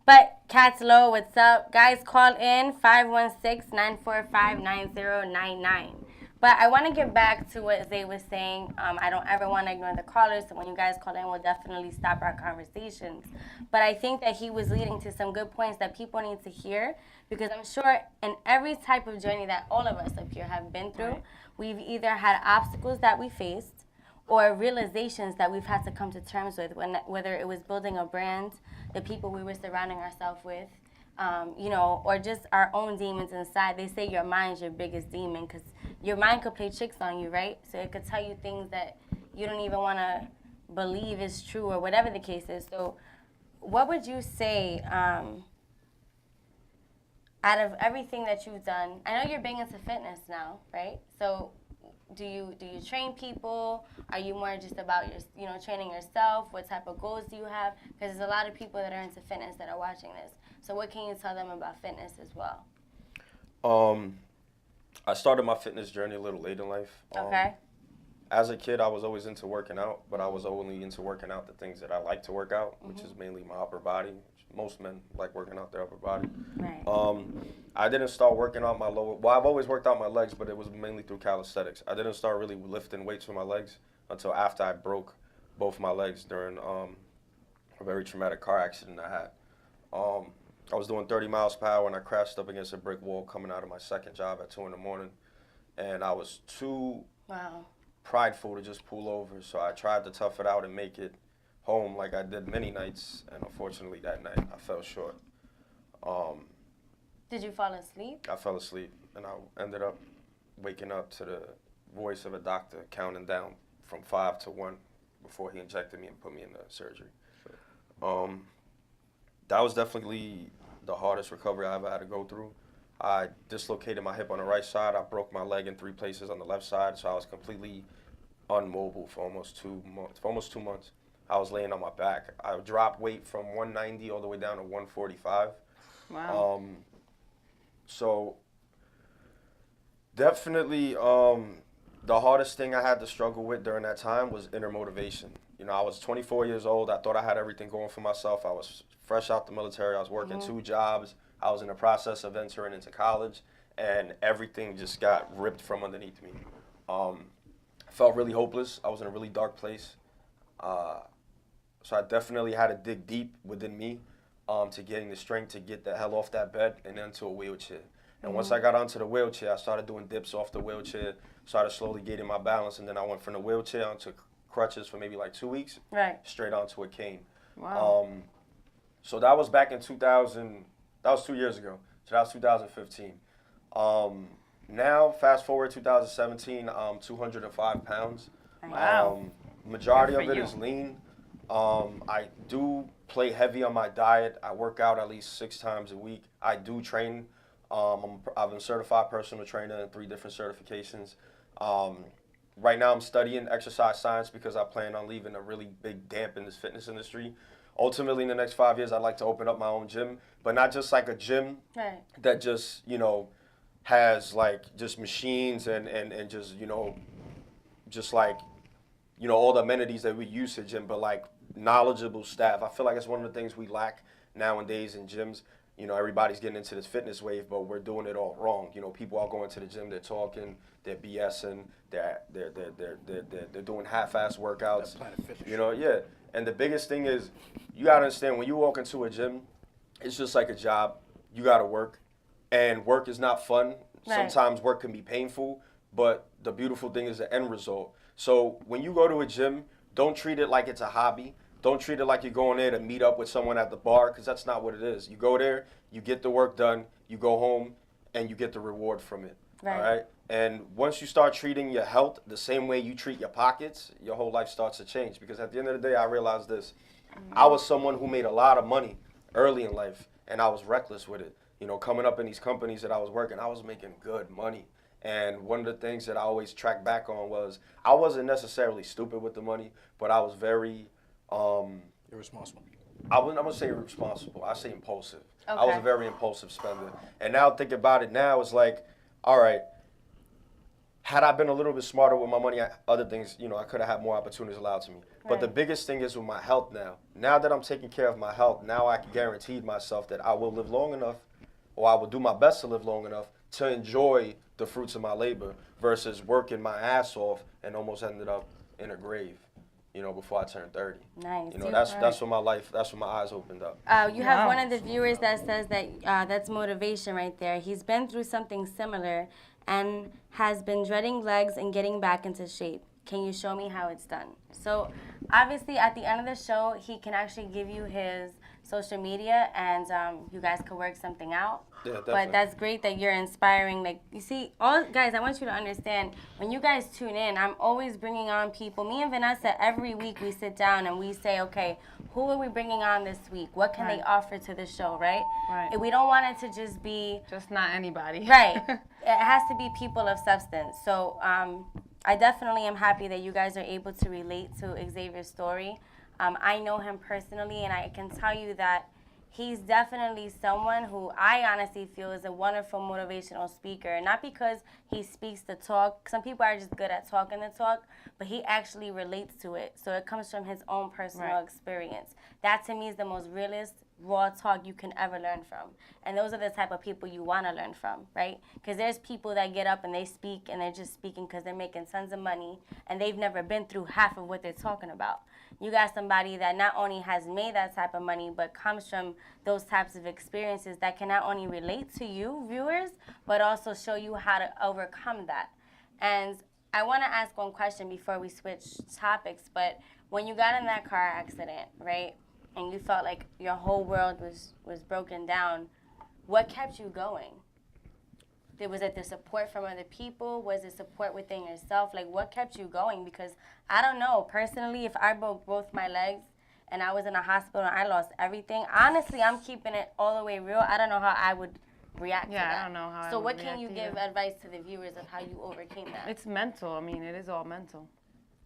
Speaker 2: But Cats Low, what's up? Guys, call in 516-945-9099. But I want to get back to what Zay was saying. I don't ever want to ignore the callers, so when you guys call in, we'll definitely stop our conversations. But I think that he was leading to some good points that people need to hear, because I'm sure in every type of journey that all of us up here have been through, we've either had obstacles that we faced or realizations that we've had to come to terms with, whether it was building a brand, the people we were surrounding ourselves with, or just our own demons inside. They say your mind's your biggest demon, because your mind could play tricks on you, right? So it could tell you things that you don't even want to believe is true, or whatever the case is. So what would you say, out of everything that you've done? I know you're big into fitness now, right? So do you train people? Are you more just about training yourself? What type of goals do you have? Because there's a lot of people that are into fitness that are watching this. So what can you tell them about fitness as well?
Speaker 5: I started my fitness journey a little late in life.
Speaker 2: Okay.
Speaker 5: As a kid, I was always into working out, but I was only into working out the things that I like to work out, which is mainly my upper body. Most men like working out their upper body.
Speaker 2: Right.
Speaker 5: I didn't start working out my lower. Well, I've always worked out my legs, but it was mainly through calisthenics. I didn't start really lifting weights for my legs until after I broke both my legs during a very traumatic car accident I had. I was doing 30 miles per hour and I crashed up against a brick wall coming out of my second job at 2 in the morning. And I was too prideful to just pull over. So I tried to tough it out and make it home like I did many nights. And unfortunately that night I fell short.
Speaker 2: Did you fall asleep?
Speaker 5: I fell asleep and I ended up waking up to the voice of a doctor counting down from 5 to 1 before he injected me and put me in the surgery. That was definitely the hardest recovery I ever had to go through. I dislocated my hip on the right side. I broke my leg in 3 places on the left side, so I was completely unmobile for almost 2 months. I was laying on my back. I dropped weight from 190 all the way down to 145.
Speaker 3: Wow.
Speaker 5: So definitely the hardest thing I had to struggle with during that time was inner motivation. I was 24 years old. I thought I had everything going for myself. I was fresh out the military. I was working 2 jobs. I was in the process of entering into college, and everything just got ripped from underneath me. I felt really hopeless. I was in a really dark place. So I definitely had to dig deep within me to getting the strength to get the hell off that bed and into a wheelchair. And once I got onto the wheelchair, I started doing dips off the wheelchair, started slowly gaining my balance, and then I went from the wheelchair onto crutches for maybe like 2 weeks, straight onto a cane.
Speaker 3: Wow.
Speaker 5: So that was back in 2000, that was 2 years ago, so that was 2015. Now, fast forward 2017, I'm 205 pounds.
Speaker 3: Wow.
Speaker 5: Majority
Speaker 3: Good
Speaker 5: of
Speaker 3: for
Speaker 5: it
Speaker 3: you.
Speaker 5: is lean. I do play heavy on my diet. I work out at least 6 times a week. I do train. I'm a certified personal trainer in 3 different certifications. Right now I'm studying exercise science because I plan on leaving a really big damp in this fitness industry. Ultimately, in the next 5 years, I'd like to open up my own gym, but not just like a gym that just, has like just machines and just, just like, all the amenities that we use at gym, but like knowledgeable staff. I feel like it's one of the things we lack nowadays in gyms. Everybody's getting into this fitness wave, but we're doing it all wrong. People are going to the gym, they're talking, they're BSing, they're doing half-ass workouts. Yeah. And the biggest thing is, you gotta understand, when you walk into a gym, it's just like a job. You gotta work, and work is not fun. Sometimes work can be painful, but the beautiful thing is the end result. So when you go to a gym, don't treat it like it's a hobby. Don't treat it like you're going there to meet up with someone at the bar, because that's not what it is. You go there, you get the work done, you go home, and you get the reward from it. All right? And once you start treating your health the same way you treat your pockets, your whole life starts to change. Because at the end of the day, I realized this. I was someone who made a lot of money early in life, and I was reckless with it. Coming up in these companies that I was working, I was making good money. And one of the things that I always track back on was, I wasn't necessarily stupid with the money, but I was very...
Speaker 4: irresponsible.
Speaker 5: I wouldn't say irresponsible. I say impulsive. I was a very impulsive spender. And now think about it now, it's like, all right, had I been a little bit smarter with my money, other things, you know, I could have had more opportunities allowed to me. But the biggest thing is with my health now. Now that I'm taking care of my health, now I can guarantee myself that I will live long enough, or I will do my best to live long enough to enjoy the fruits of my labor versus working my ass off and almost ended up in a grave, you know, before I turned 30.
Speaker 2: Nice.
Speaker 5: You know, that's when my life, that's when my eyes opened up.
Speaker 2: You have one of the viewers that says that that's motivation right there. He's been through something similar and has been dreading legs and getting back into shape. Can you show me how it's done? So obviously at the end of the show, he can actually give you his social media and you guys could work something out.
Speaker 5: Yeah, definitely.
Speaker 2: But that's great that you're inspiring. Like, you see, all guys, I want you to understand, when you guys tune in, I'm always bringing on people. Me and Vanessa, every week we sit down and we say, okay, who are we bringing on this week? What can they offer to the show, right?
Speaker 3: Right.
Speaker 2: And we don't want it to just be...
Speaker 3: Just not anybody.
Speaker 2: Right. It has to be people of substance. So I definitely am happy that you guys are able to relate to Xavier's story. I know him personally, and I can tell you that he's definitely someone who I honestly feel is a wonderful motivational speaker. Not because he speaks the talk. Some people are just good at talking the talk, but he actually relates to it. So it comes from his own personal experience. That to me is the most realist, raw talk you can ever learn from. And those are the type of people you want to learn from, right? Because there's people that get up and they speak and they're just speaking because they're making tons of money and they've never been through half of what they're talking about. You got somebody that not only has made that type of money, but comes from those types of experiences that can not only relate to you, viewers, but also show you how to overcome that. And I want to ask one question before we switch topics, but when you got in that car accident, right, and you felt like your whole world was broken down, what kept you going? Was it the support from other people? Was it support within yourself? Like, what kept you going? Because I don't know, personally, if I broke both my legs and I was in a hospital and I lost everything, honestly, I'm keeping it all the way real. I don't know how I would react to that.
Speaker 3: Yeah, I don't know how I would
Speaker 2: So what
Speaker 3: react
Speaker 2: can you give
Speaker 3: either.
Speaker 2: advice to the viewers of how you overcame that?
Speaker 3: It's mental. I mean, it is all mental.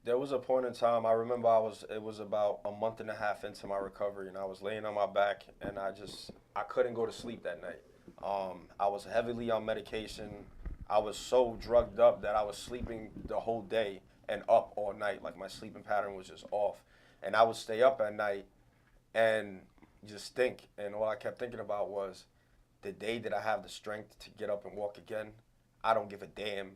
Speaker 5: There was a point in time, I remember it was about a month and a half into my recovery, and I was laying on my back, and I couldn't go to sleep that night. I was heavily on medication. I was so drugged up that I was sleeping the whole day and up all night. Like, my sleeping pattern was just off. And I would stay up at night and just think. And all I kept thinking about was, the day that I have the strength to get up and walk again, I don't give a damn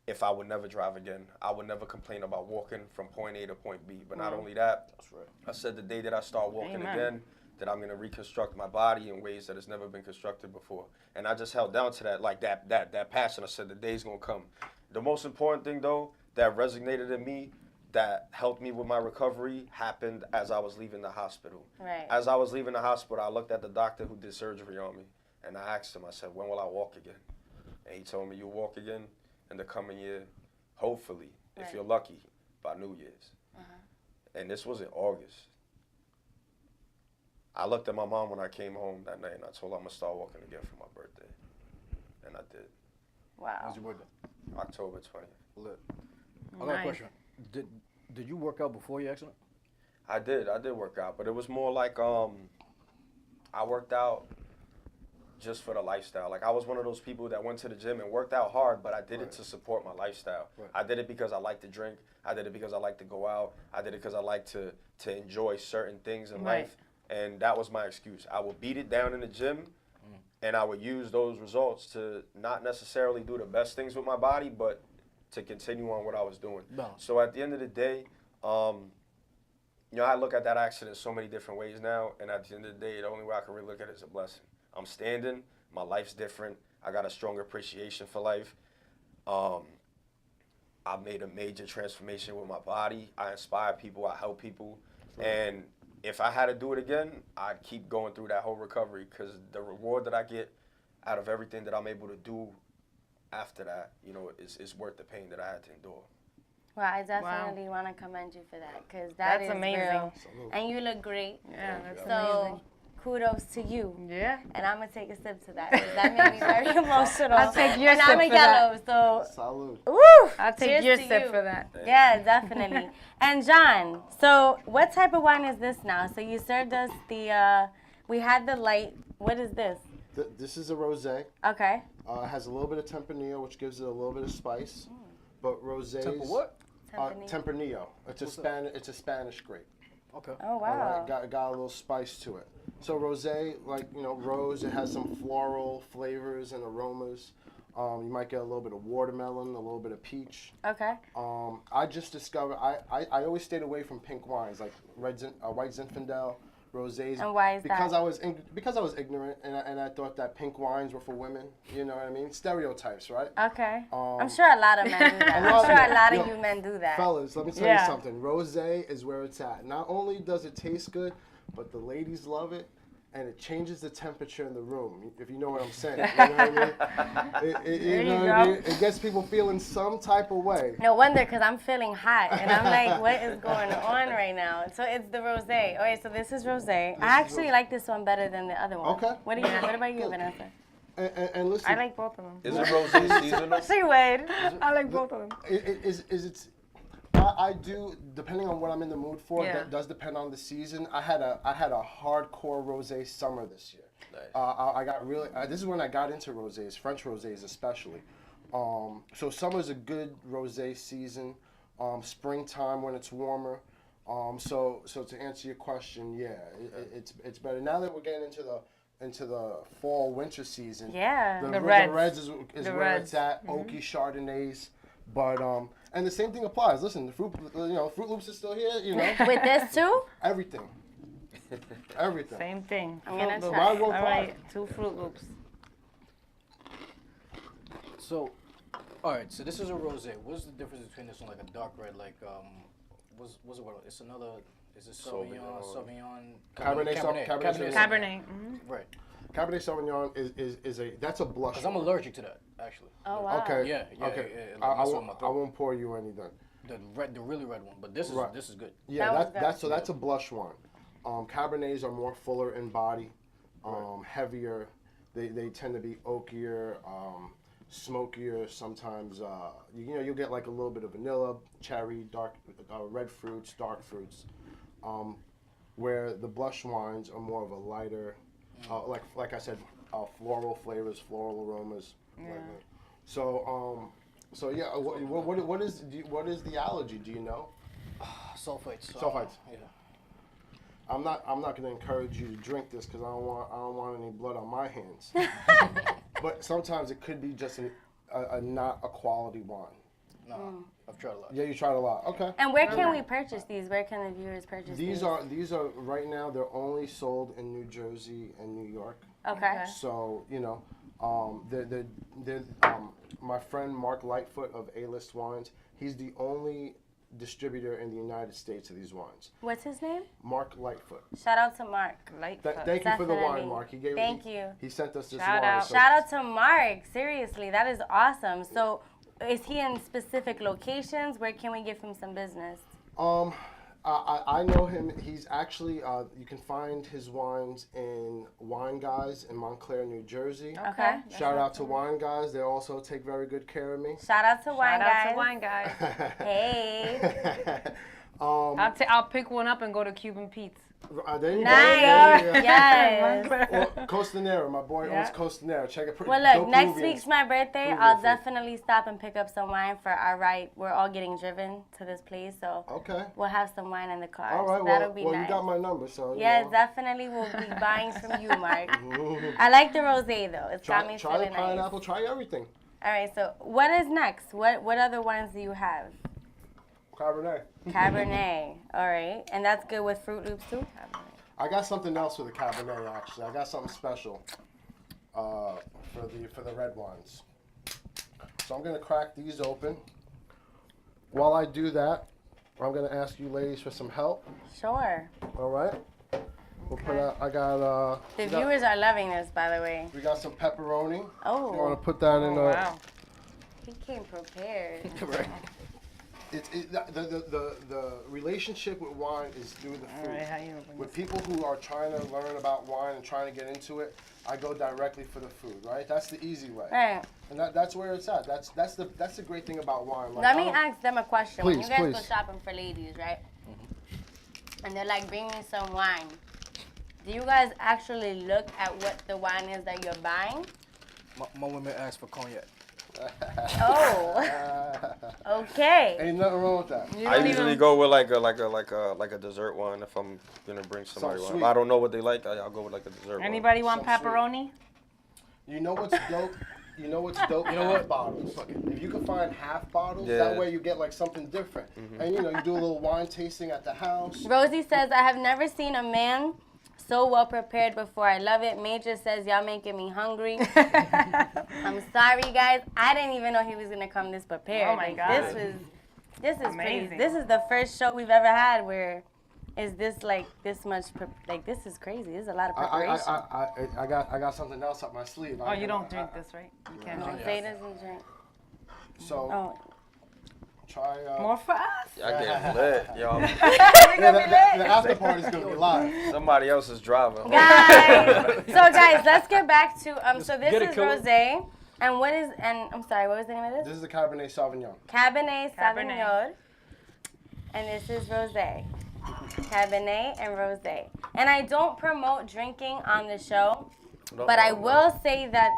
Speaker 5: if I would never drive again. I would never complain about walking from point A to point B. But not only that, I said the day that I start walking again, that I'm gonna reconstruct my body in ways that has never been constructed before. And I just held down to that, like that passion. I said the day's gonna come. The most important thing though, that resonated in me, that helped me with my recovery, happened as I was leaving the hospital.
Speaker 2: Right.
Speaker 5: As I was leaving the hospital, I looked at the doctor who did surgery on me, and I asked him, I said, when will I walk again? And he told me, you'll walk again in the coming year, hopefully, if you're lucky, by New Year's. And this was in August. I looked at my mom when I came home that night, and I told her I'm going to start walking again for my birthday. And I did.
Speaker 2: Wow.
Speaker 4: When's your birthday?
Speaker 5: October 20th.
Speaker 4: Lit. I got a question. Did you work out before your accident?
Speaker 5: I did work out, but it was more like I worked out just for the lifestyle. Like, I was one of those people that went to the gym and worked out hard, but I did it to support my lifestyle. I did it because I like to drink. I did it because I like to go out. I did it because I like to enjoy certain things in life. And that was my excuse. I would beat it down in the gym, and I would use those results to not necessarily do the best things with my body, but to continue on what I was doing. So at the end of the day, you know, I look at that accident so many different ways now, and at the end of the day, the only way I can really look at it is a blessing. I'm standing, my life's different, I got a stronger appreciation for life. I made a major transformation with my body. I inspire people, I help people, and if I had to do it again, I'd keep going through that whole recovery, because the reward that I get out of everything that I'm able to do after that, you know, is worth the pain that I had to endure.
Speaker 2: Well, I definitely want to commend you for that, because that's
Speaker 3: amazing.
Speaker 2: Real. And you look great.
Speaker 3: Yeah, that's
Speaker 2: so,
Speaker 3: amazing.
Speaker 2: Kudos to you.
Speaker 3: Yeah.
Speaker 2: And I'm going to take a sip to that, because that made me very emotional.
Speaker 3: I'll take your
Speaker 2: and
Speaker 3: sip
Speaker 2: I'm a
Speaker 3: for
Speaker 2: yellow,
Speaker 3: that.
Speaker 2: so.
Speaker 6: Salud.
Speaker 2: Woo!
Speaker 3: I'll take
Speaker 2: Cheers
Speaker 3: your
Speaker 2: to
Speaker 3: sip
Speaker 2: you.
Speaker 3: for that.
Speaker 2: Yeah, definitely. And John, so what type of wine is this now? So you served us the, we had the light. What is this?
Speaker 6: This is a rosé.
Speaker 2: Okay.
Speaker 6: It has a little bit of Tempranillo, which gives it a little bit of spice. but rosés.
Speaker 4: Temper what?
Speaker 6: Tempranillo. It's a Spanish grape.
Speaker 4: Okay.
Speaker 2: Oh wow.
Speaker 6: Got a little spice to it. So rosé, like rose, it has some floral flavors and aromas. You might get a little bit of watermelon, a little bit of peach.
Speaker 2: Okay.
Speaker 6: I just discovered I always stayed away from pink wines like white Zinfandel, rosés.
Speaker 2: And why is
Speaker 6: because
Speaker 2: that?
Speaker 6: Because I was ignorant and I thought that pink wines were for women. You know what I mean? Stereotypes, right?
Speaker 2: Okay. I'm sure a lot of men do that. I'm sure a lot of you men do that.
Speaker 6: Fellas, let me tell you something. Rosé is where it's at. Not only does it taste good, but the ladies love it. And it changes the temperature in the room, if you know what I'm saying. You know what I mean? It gets people feeling some type of way.
Speaker 2: No wonder, because I'm feeling hot. And I'm like, what is going on right now? So it's the rosé. Okay, so this is rosé. I actually like this one better than the other one.
Speaker 6: Okay.
Speaker 2: What about you, Vanessa?
Speaker 6: And listen.
Speaker 3: I like both of them.
Speaker 5: Is it rosé seasonal?
Speaker 3: She would. I like both of them.
Speaker 6: I do, depending on what I'm in the mood for. That does depend on the season. I had a hardcore rosé summer this year.
Speaker 5: Nice.
Speaker 6: I got really. This is when I got into rosés, French rosés especially. So summer's a good rosé season. Springtime when it's warmer. So to answer your question, it's better now that we're getting into the fall winter season.
Speaker 2: Yeah.
Speaker 6: The reds is where it's at. Oaky Chardonnays. But and the same thing applies. Listen, the Fruit Loops is still here.
Speaker 2: With this too?
Speaker 6: Everything.
Speaker 3: Same thing.
Speaker 2: I'm gonna
Speaker 3: Fruit
Speaker 2: try.
Speaker 3: Loops. All right, 2 Fruit Loops.
Speaker 4: So, all right. So this is a rosé. What's the difference between this and like a dark red? Like what's it? It's another. Is it Sauvignon?
Speaker 6: Cabernet.
Speaker 3: Mm-hmm.
Speaker 6: Right. Cabernet Sauvignon is that's a blush.
Speaker 4: Because I'm allergic to that, actually.
Speaker 2: Oh wow.
Speaker 6: Okay.
Speaker 4: Yeah.
Speaker 6: Okay.
Speaker 4: Like,
Speaker 6: I won't pour you any then.
Speaker 4: The really red one, but this is good.
Speaker 6: Yeah, that's a blush one. Cabernets are more fuller in body, heavier. They tend to be oakier, smokier. Sometimes you'll get like a little bit of vanilla, cherry, dark, red fruits, dark fruits. Where the blush wines are more of a lighter. Like I said, floral flavors, floral aromas.
Speaker 2: Yeah.
Speaker 6: What is the allergy? Do you know?
Speaker 4: Sulfites.
Speaker 6: Sulfites.
Speaker 4: Yeah.
Speaker 6: I'm not going to encourage you to drink this because I don't want any blood on my hands. But sometimes it could be just not a quality wine.
Speaker 4: No, I've tried a lot.
Speaker 6: Yeah, you tried a lot. Okay.
Speaker 2: And where can we purchase these? Where can the viewers purchase these?
Speaker 6: These are right now. They're only sold in New Jersey and New York.
Speaker 2: Okay.
Speaker 6: So my friend Mark Lightfoot of A-List Wines. He's the only distributor in the United States of these wines.
Speaker 2: What's his name?
Speaker 6: Mark Lightfoot.
Speaker 2: Shout out to Mark.
Speaker 6: Thank you for the wine, Mark.
Speaker 2: Thank you.
Speaker 6: He sent us this
Speaker 3: Shout
Speaker 6: wine.
Speaker 3: out.
Speaker 2: Shout out to Mark. Seriously, that is awesome. So, is he in specific locations? Where can we give him some business?
Speaker 6: I know him. He's actually, you can find his wines in Wine Guys in Montclair, New Jersey.
Speaker 2: Okay.
Speaker 6: Shout out to Wine Guys. They also take very good care of me.
Speaker 2: Shout out to Wine Guys.
Speaker 3: Shout out to Wine Guys.
Speaker 2: Hey.
Speaker 3: I'll pick one up and go to Cuban Pete's.
Speaker 6: There you
Speaker 2: Nice.
Speaker 6: go.
Speaker 2: Yes.
Speaker 6: Well, Costanera, my boy owns Costanera. Check it.
Speaker 2: Well, look,
Speaker 6: Dope
Speaker 2: next
Speaker 6: Peruvians.
Speaker 2: week's my birthday. I'll definitely stop and pick up some wine for our ride. We're all getting driven to this place, so we'll have some wine in the car.
Speaker 6: All right,
Speaker 2: so that'll be nice.
Speaker 6: you got my number, so.
Speaker 2: Yes, definitely we'll be buying from you, Mark. I like the rosé though. It's got me
Speaker 6: Try
Speaker 2: feeling
Speaker 6: the
Speaker 2: nice.
Speaker 6: pineapple. Try everything.
Speaker 2: All right, so what is next? What other wines do you have?
Speaker 6: Cabernet.
Speaker 2: Cabernet. All right, and that's good with Fruit Loops too.
Speaker 6: I got something else for the Cabernet, actually. I got something special for the red wines. So I'm going to crack these open. While I do that, I'm going to ask you ladies for some help.
Speaker 2: Sure.
Speaker 6: All right? We'll put out, I got...
Speaker 2: The viewers are loving this, by the way.
Speaker 6: We got some pepperoni.
Speaker 2: Oh.
Speaker 6: You want to put that in...
Speaker 3: Wow.
Speaker 2: He came prepared.
Speaker 6: Right. The relationship with wine is through the food.
Speaker 3: All right, how you open
Speaker 6: With people who are trying to learn about wine and trying to get into it, I go directly for the food, right? That's the easy way.
Speaker 2: Right.
Speaker 6: And that's where it's at. That's the great thing about wine. Like,
Speaker 2: Let me ask them a question.
Speaker 6: Please,
Speaker 2: when you guys go
Speaker 6: please.
Speaker 2: shopping for ladies, right? And they're like, bring me some wine. Do you guys actually look at what the wine is that you're buying?
Speaker 4: My women ask for cognac.
Speaker 2: Oh. Okay.
Speaker 6: Ain't nothing wrong with that.
Speaker 3: You
Speaker 5: I
Speaker 3: don't
Speaker 5: usually
Speaker 3: even-
Speaker 5: go with like a dessert one if I'm gonna bring somebody one.
Speaker 6: sweet.
Speaker 5: If I don't know what they like, I'll go with like a dessert
Speaker 3: Anybody want
Speaker 6: Some sweet.
Speaker 3: pepperoni?
Speaker 6: You know what's dope? You know what's dope? Half bottles. If you can find half bottles,
Speaker 5: Yeah.
Speaker 6: that way you get like something different. And you know, you do a little wine tasting at the house.
Speaker 2: Rosie says, I have never seen a man so well prepared before. I love it. Major says, y'all making me hungry. I'm sorry, guys. I didn't even know he was going to come this prepared.
Speaker 3: Oh, my
Speaker 2: Like,
Speaker 3: God.
Speaker 2: This is crazy.
Speaker 3: Amazing.
Speaker 2: This is the first show we've ever had where is this like this much, this is crazy. This is a lot of preparation.
Speaker 6: I got something else up my sleeve.
Speaker 3: Oh, you don't drink this, right? You can't drink
Speaker 2: Zay
Speaker 3: this.
Speaker 2: doesn't drink.
Speaker 6: So
Speaker 2: Oh.
Speaker 6: try.
Speaker 3: More for us.
Speaker 5: I get lit, y'all.
Speaker 6: Yeah, the after party's gonna be live.
Speaker 5: Somebody else is driving.
Speaker 2: Guys, so guys, let's get back to so this
Speaker 4: Get it,
Speaker 2: is
Speaker 4: killer.
Speaker 2: Rosé, and I'm sorry, what was the name of this?
Speaker 6: This is the Cabernet Sauvignon.
Speaker 2: Cabernet
Speaker 3: Cabernet.
Speaker 2: Sauvignon, and this is Rosé. Cabernet and Rosé. And I don't promote drinking on the show, but I will say that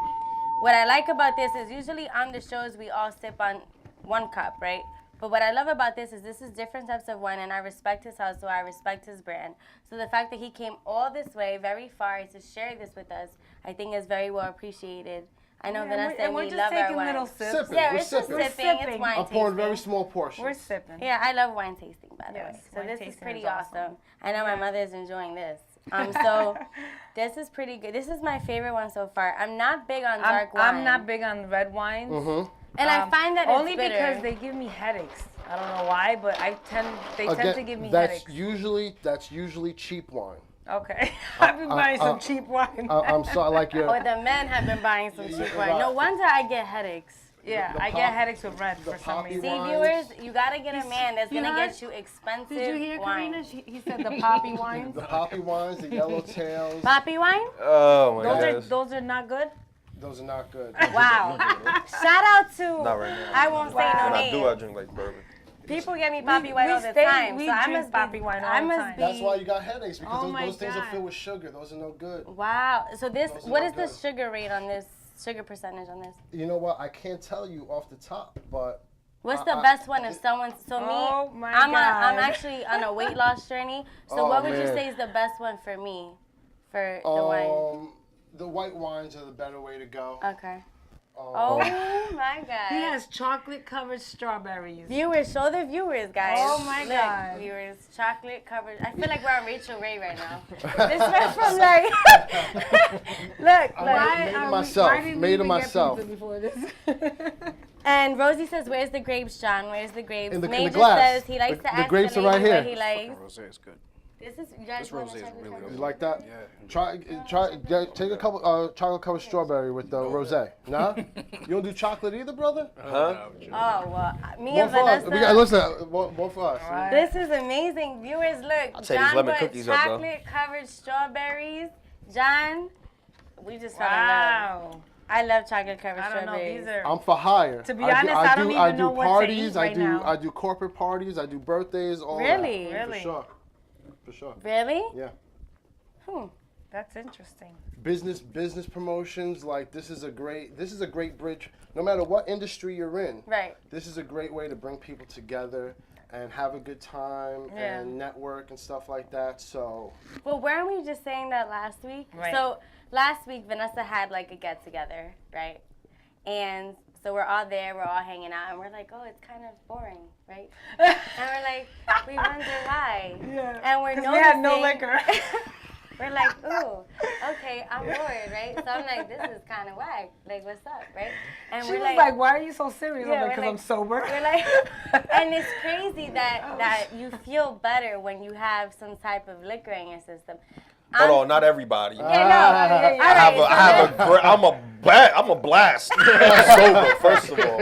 Speaker 2: what I like about this is usually on the shows we all sip on one cup, right? But what I love about this is different types of wine, and I respect his hustle, I respect his brand. So the fact that he came all this way, very far, to share this with us, I think is very well appreciated. I know Vanessa and
Speaker 3: we're
Speaker 2: we
Speaker 3: just
Speaker 2: love our
Speaker 3: taking
Speaker 2: wine.
Speaker 3: little sips.
Speaker 6: Sipping.
Speaker 2: Yeah,
Speaker 6: We're
Speaker 2: it's just
Speaker 6: sipping.
Speaker 2: sipping.
Speaker 3: We're
Speaker 2: It's
Speaker 3: sipping.
Speaker 2: wine
Speaker 6: I'm pouring very
Speaker 2: tasting.
Speaker 6: small portions.
Speaker 3: We're sipping.
Speaker 2: Yeah, I love wine tasting, by the
Speaker 3: Yes,
Speaker 2: way. So
Speaker 3: wine
Speaker 2: this is
Speaker 3: tasting
Speaker 2: pretty
Speaker 3: is awesome.
Speaker 2: awesome. I know my mother's enjoying this. So this is pretty good. This is my favorite one so far. I'm not big on dark wine.
Speaker 3: I'm not big on red wines.
Speaker 2: And I find that
Speaker 3: only
Speaker 2: it's bitter.
Speaker 3: because they give me headaches. I don't know why, but they tend to give me
Speaker 6: that's
Speaker 3: headaches.
Speaker 6: That's usually cheap wine.
Speaker 3: Okay, I've been buying some cheap wine.
Speaker 6: I'm sorry, like your.
Speaker 2: Or the men have been buying some cheap wine. No wonder I get headaches.
Speaker 3: Yeah,
Speaker 6: the
Speaker 3: I
Speaker 6: pop-
Speaker 3: get headaches with red
Speaker 6: the
Speaker 3: for some
Speaker 6: poppy
Speaker 3: reason.
Speaker 2: See,
Speaker 6: wines.
Speaker 2: viewers, you gotta get a man that's
Speaker 3: You
Speaker 2: gonna
Speaker 3: heard?
Speaker 2: get you expensive
Speaker 3: Did you hear,
Speaker 2: wine.
Speaker 3: Karina? He said the poppy wines.
Speaker 6: The poppy wines, the yellow tails,
Speaker 2: Poppy wine?
Speaker 5: Oh my gosh.
Speaker 3: Those are not good.
Speaker 6: those are not good.
Speaker 2: Wow. Shout out to,
Speaker 5: Not right now.
Speaker 2: I won't say
Speaker 3: Wow.
Speaker 2: no
Speaker 5: When I
Speaker 2: names.
Speaker 5: do, I drink like bourbon.
Speaker 2: People get me poppy
Speaker 3: We-
Speaker 2: wine
Speaker 3: we
Speaker 2: all the
Speaker 3: stay-
Speaker 2: time.
Speaker 3: we
Speaker 2: so I
Speaker 3: drink
Speaker 2: must
Speaker 3: poppy
Speaker 2: be,
Speaker 3: wine all
Speaker 2: I
Speaker 3: the
Speaker 2: must
Speaker 3: time.
Speaker 2: be.
Speaker 6: That's why you got headaches, because
Speaker 3: Oh my
Speaker 6: those things are
Speaker 3: God.
Speaker 6: filled with sugar. Those are no good.
Speaker 2: Wow. So this,
Speaker 6: Those are
Speaker 2: what
Speaker 6: no
Speaker 2: is the
Speaker 6: good.
Speaker 2: sugar rate on this? Sugar percentage on this?
Speaker 6: You know what? I can't tell you off the top, but
Speaker 2: What's the best one if someone? So me,
Speaker 3: Oh my
Speaker 2: I'm
Speaker 3: God.
Speaker 2: actually on a weight loss journey. So
Speaker 6: Oh,
Speaker 2: what would you
Speaker 6: man.
Speaker 2: say is the best one for me, for the wine?
Speaker 6: the white wines are the better way to go.
Speaker 2: Okay. Oh my God.
Speaker 3: He has chocolate covered strawberries.
Speaker 2: Viewers, show the viewers, guys.
Speaker 3: Oh my
Speaker 2: Look,
Speaker 3: God.
Speaker 2: viewers, chocolate covered. I feel like we're on Rachel Ray right now. This went from like, look.
Speaker 6: Made it myself. Made it myself.
Speaker 3: Before this?
Speaker 2: And Rosie says, "Where's the grapes, John? Where's the grapes?"
Speaker 6: In the
Speaker 2: Major
Speaker 6: glass.
Speaker 2: says he likes to
Speaker 6: The
Speaker 2: ask
Speaker 6: grapes
Speaker 2: the
Speaker 6: are right
Speaker 2: lady what
Speaker 6: here.
Speaker 2: he likes.
Speaker 12: Rosé is good.
Speaker 2: This is you guys
Speaker 12: This
Speaker 2: want
Speaker 12: rosé
Speaker 2: to
Speaker 12: is
Speaker 2: check
Speaker 12: really
Speaker 2: this out?
Speaker 12: good.
Speaker 6: You like that?
Speaker 12: Yeah.
Speaker 6: Take a couple chocolate covered strawberry with the rosé. Nah? You don't do chocolate either, brother?
Speaker 5: Huh?
Speaker 2: Oh well, me
Speaker 6: One
Speaker 2: and
Speaker 6: for us.
Speaker 2: Vanessa.
Speaker 6: Listen, one for us.
Speaker 2: This is amazing, viewers. Look,
Speaker 5: I'll take these
Speaker 2: John
Speaker 5: lemon
Speaker 2: put
Speaker 5: cookies up, though.
Speaker 2: chocolate covered strawberries. John, we just fell in love.
Speaker 3: Wow.
Speaker 2: I love chocolate covered
Speaker 3: I don't know.
Speaker 2: strawberries.
Speaker 3: These are.
Speaker 6: I'm for hire.
Speaker 3: To be honest, I don't even know what to
Speaker 6: parties.
Speaker 3: eat right now.
Speaker 6: I do corporate parties. I do birthdays. All
Speaker 2: Really?
Speaker 6: that.
Speaker 3: Really?
Speaker 6: For sure. For sure.
Speaker 2: Really?
Speaker 6: Yeah.
Speaker 3: That's interesting.
Speaker 6: Business promotions, like this is a great bridge. No matter what industry you're in,
Speaker 2: Right.
Speaker 6: this is a great way to bring people together and have a good time
Speaker 2: Yeah.
Speaker 6: and network and stuff like that. So
Speaker 2: Well, weren't we just saying that last week?
Speaker 3: Right.
Speaker 2: So last week, Vanessa had like a get together, right? And so we're all there, we're all hanging out, and we're like, oh, it's kind of boring, right? And we're like, we wonder why.
Speaker 3: Yeah.
Speaker 2: And we're
Speaker 3: 'Cause
Speaker 2: noticing.
Speaker 3: we had no liquor.
Speaker 2: We're like, ooh, okay, I'm bored, right? So I'm like, this is kind of whack. Like, what's up, right? And
Speaker 3: She
Speaker 2: we're
Speaker 3: was like, "Why are you so serious?"
Speaker 2: Yeah,
Speaker 3: I'm like,
Speaker 2: we're
Speaker 3: "'Cause
Speaker 2: like-
Speaker 3: I'm sober."
Speaker 2: We're like, and it's crazy that you feel better when you have some type of liquor in your system.
Speaker 5: Hold on, not everybody.
Speaker 2: Yeah, no. All right,
Speaker 5: I'm a blast. Sober, first of all.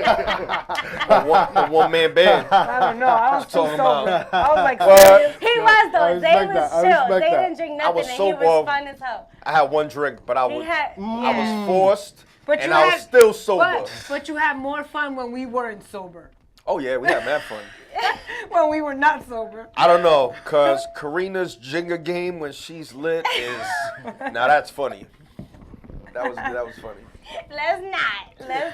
Speaker 5: A one man band.
Speaker 3: I don't know. I was too
Speaker 5: Talking
Speaker 3: sober.
Speaker 5: about-
Speaker 3: I was like,
Speaker 5: Well,
Speaker 3: serious?
Speaker 2: He was though.
Speaker 6: I
Speaker 2: Zay
Speaker 6: respect
Speaker 2: was
Speaker 6: that. I
Speaker 2: chill.
Speaker 6: respect
Speaker 2: Zay
Speaker 6: that.
Speaker 2: didn't drink
Speaker 5: I
Speaker 2: nothing,
Speaker 5: was
Speaker 2: and
Speaker 5: so
Speaker 2: he was
Speaker 5: well-
Speaker 2: fun as hell.
Speaker 5: I had one drink, but I
Speaker 2: He
Speaker 5: was
Speaker 2: had,
Speaker 5: forced,
Speaker 3: But
Speaker 5: and
Speaker 3: you
Speaker 5: I
Speaker 3: had,
Speaker 5: was still sober.
Speaker 3: But you had more fun when we weren't sober.
Speaker 5: Oh yeah, we had mad fun.
Speaker 3: When we were not sober.
Speaker 5: I don't know, cause Karina's Jenga game when she's lit is now that's funny. That was funny.
Speaker 2: Let's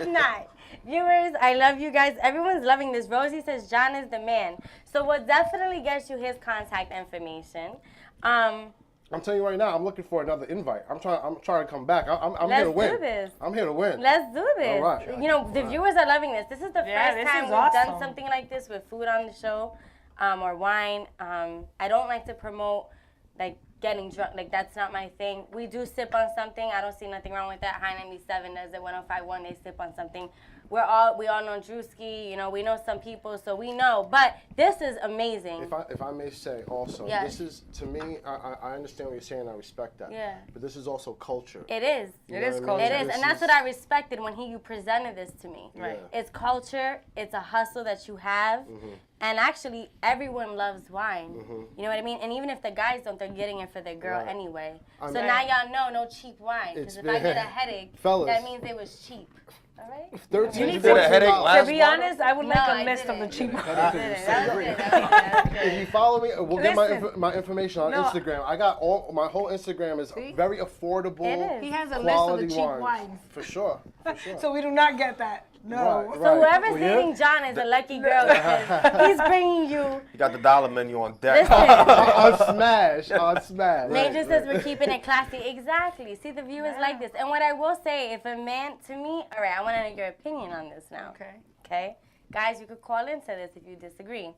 Speaker 2: not. Viewers, I love you guys. Everyone's loving this. Rosie says John is the man. So we'll definitely get you his contact information.
Speaker 6: I'm telling you right now, I'm looking for another invite. I'm trying to come back. I'm here to win.
Speaker 2: Let's do this.
Speaker 6: I'm here to win.
Speaker 2: Let's do this.
Speaker 6: All right.
Speaker 2: You know, the viewers are loving this. This is the first
Speaker 3: this
Speaker 2: time
Speaker 3: is
Speaker 2: we've done
Speaker 3: awesome.
Speaker 2: something like this with food on the show, or wine. I don't like to promote like getting drunk. Like that's not my thing. We do sip on something. I don't see nothing wrong with that. High 97 does it. 105.1 they sip on something. We all know Drewski. You know, we know some people, so we know. But this is amazing.
Speaker 6: If I may say also,
Speaker 2: Yes.
Speaker 6: this is, to me, I understand what you're saying, I respect that.
Speaker 2: Yeah.
Speaker 6: But this is also culture.
Speaker 2: It is.
Speaker 6: You know what I mean?
Speaker 2: It is,
Speaker 6: This
Speaker 2: and that's what I respected when you presented this to me.
Speaker 6: Right.
Speaker 2: It's culture. It's a hustle that you have, and actually, everyone loves wine. You know what I mean? And even if the guys don't, they're getting it for their girl
Speaker 6: Right.
Speaker 2: anyway.
Speaker 6: I
Speaker 2: So
Speaker 6: mean-
Speaker 2: now y'all know no cheap wine. Because if I get a headache,
Speaker 6: Fellas.
Speaker 2: that means it was cheap. All right?
Speaker 6: 13,
Speaker 5: You did a headache last
Speaker 3: To be
Speaker 5: month?
Speaker 3: honest, I would
Speaker 2: No,
Speaker 3: like
Speaker 2: I
Speaker 3: a list of the
Speaker 2: didn't.
Speaker 3: cheap ones.
Speaker 2: That was good.
Speaker 6: If you follow me, we'll get
Speaker 3: Listen.
Speaker 6: my information on
Speaker 3: No.
Speaker 6: Instagram. I got my whole Instagram is very affordable.
Speaker 2: It is.
Speaker 3: He has a list of
Speaker 6: quality
Speaker 3: the cheap wines.
Speaker 6: For sure. For sure.
Speaker 3: So we do not get that. No.
Speaker 6: Right,
Speaker 2: So
Speaker 6: right.
Speaker 2: whoever's dating John is a lucky girl because he's bringing you.
Speaker 5: You got the dollar menu on deck.
Speaker 2: Listen.
Speaker 6: on smash.
Speaker 2: Major says we're keeping it classy. Exactly. See, the viewers like this. And what I will say, if a man, to me, all right, I want to know your opinion on this now.
Speaker 3: Okay.
Speaker 2: Okay? Guys, you could call into this if you disagree.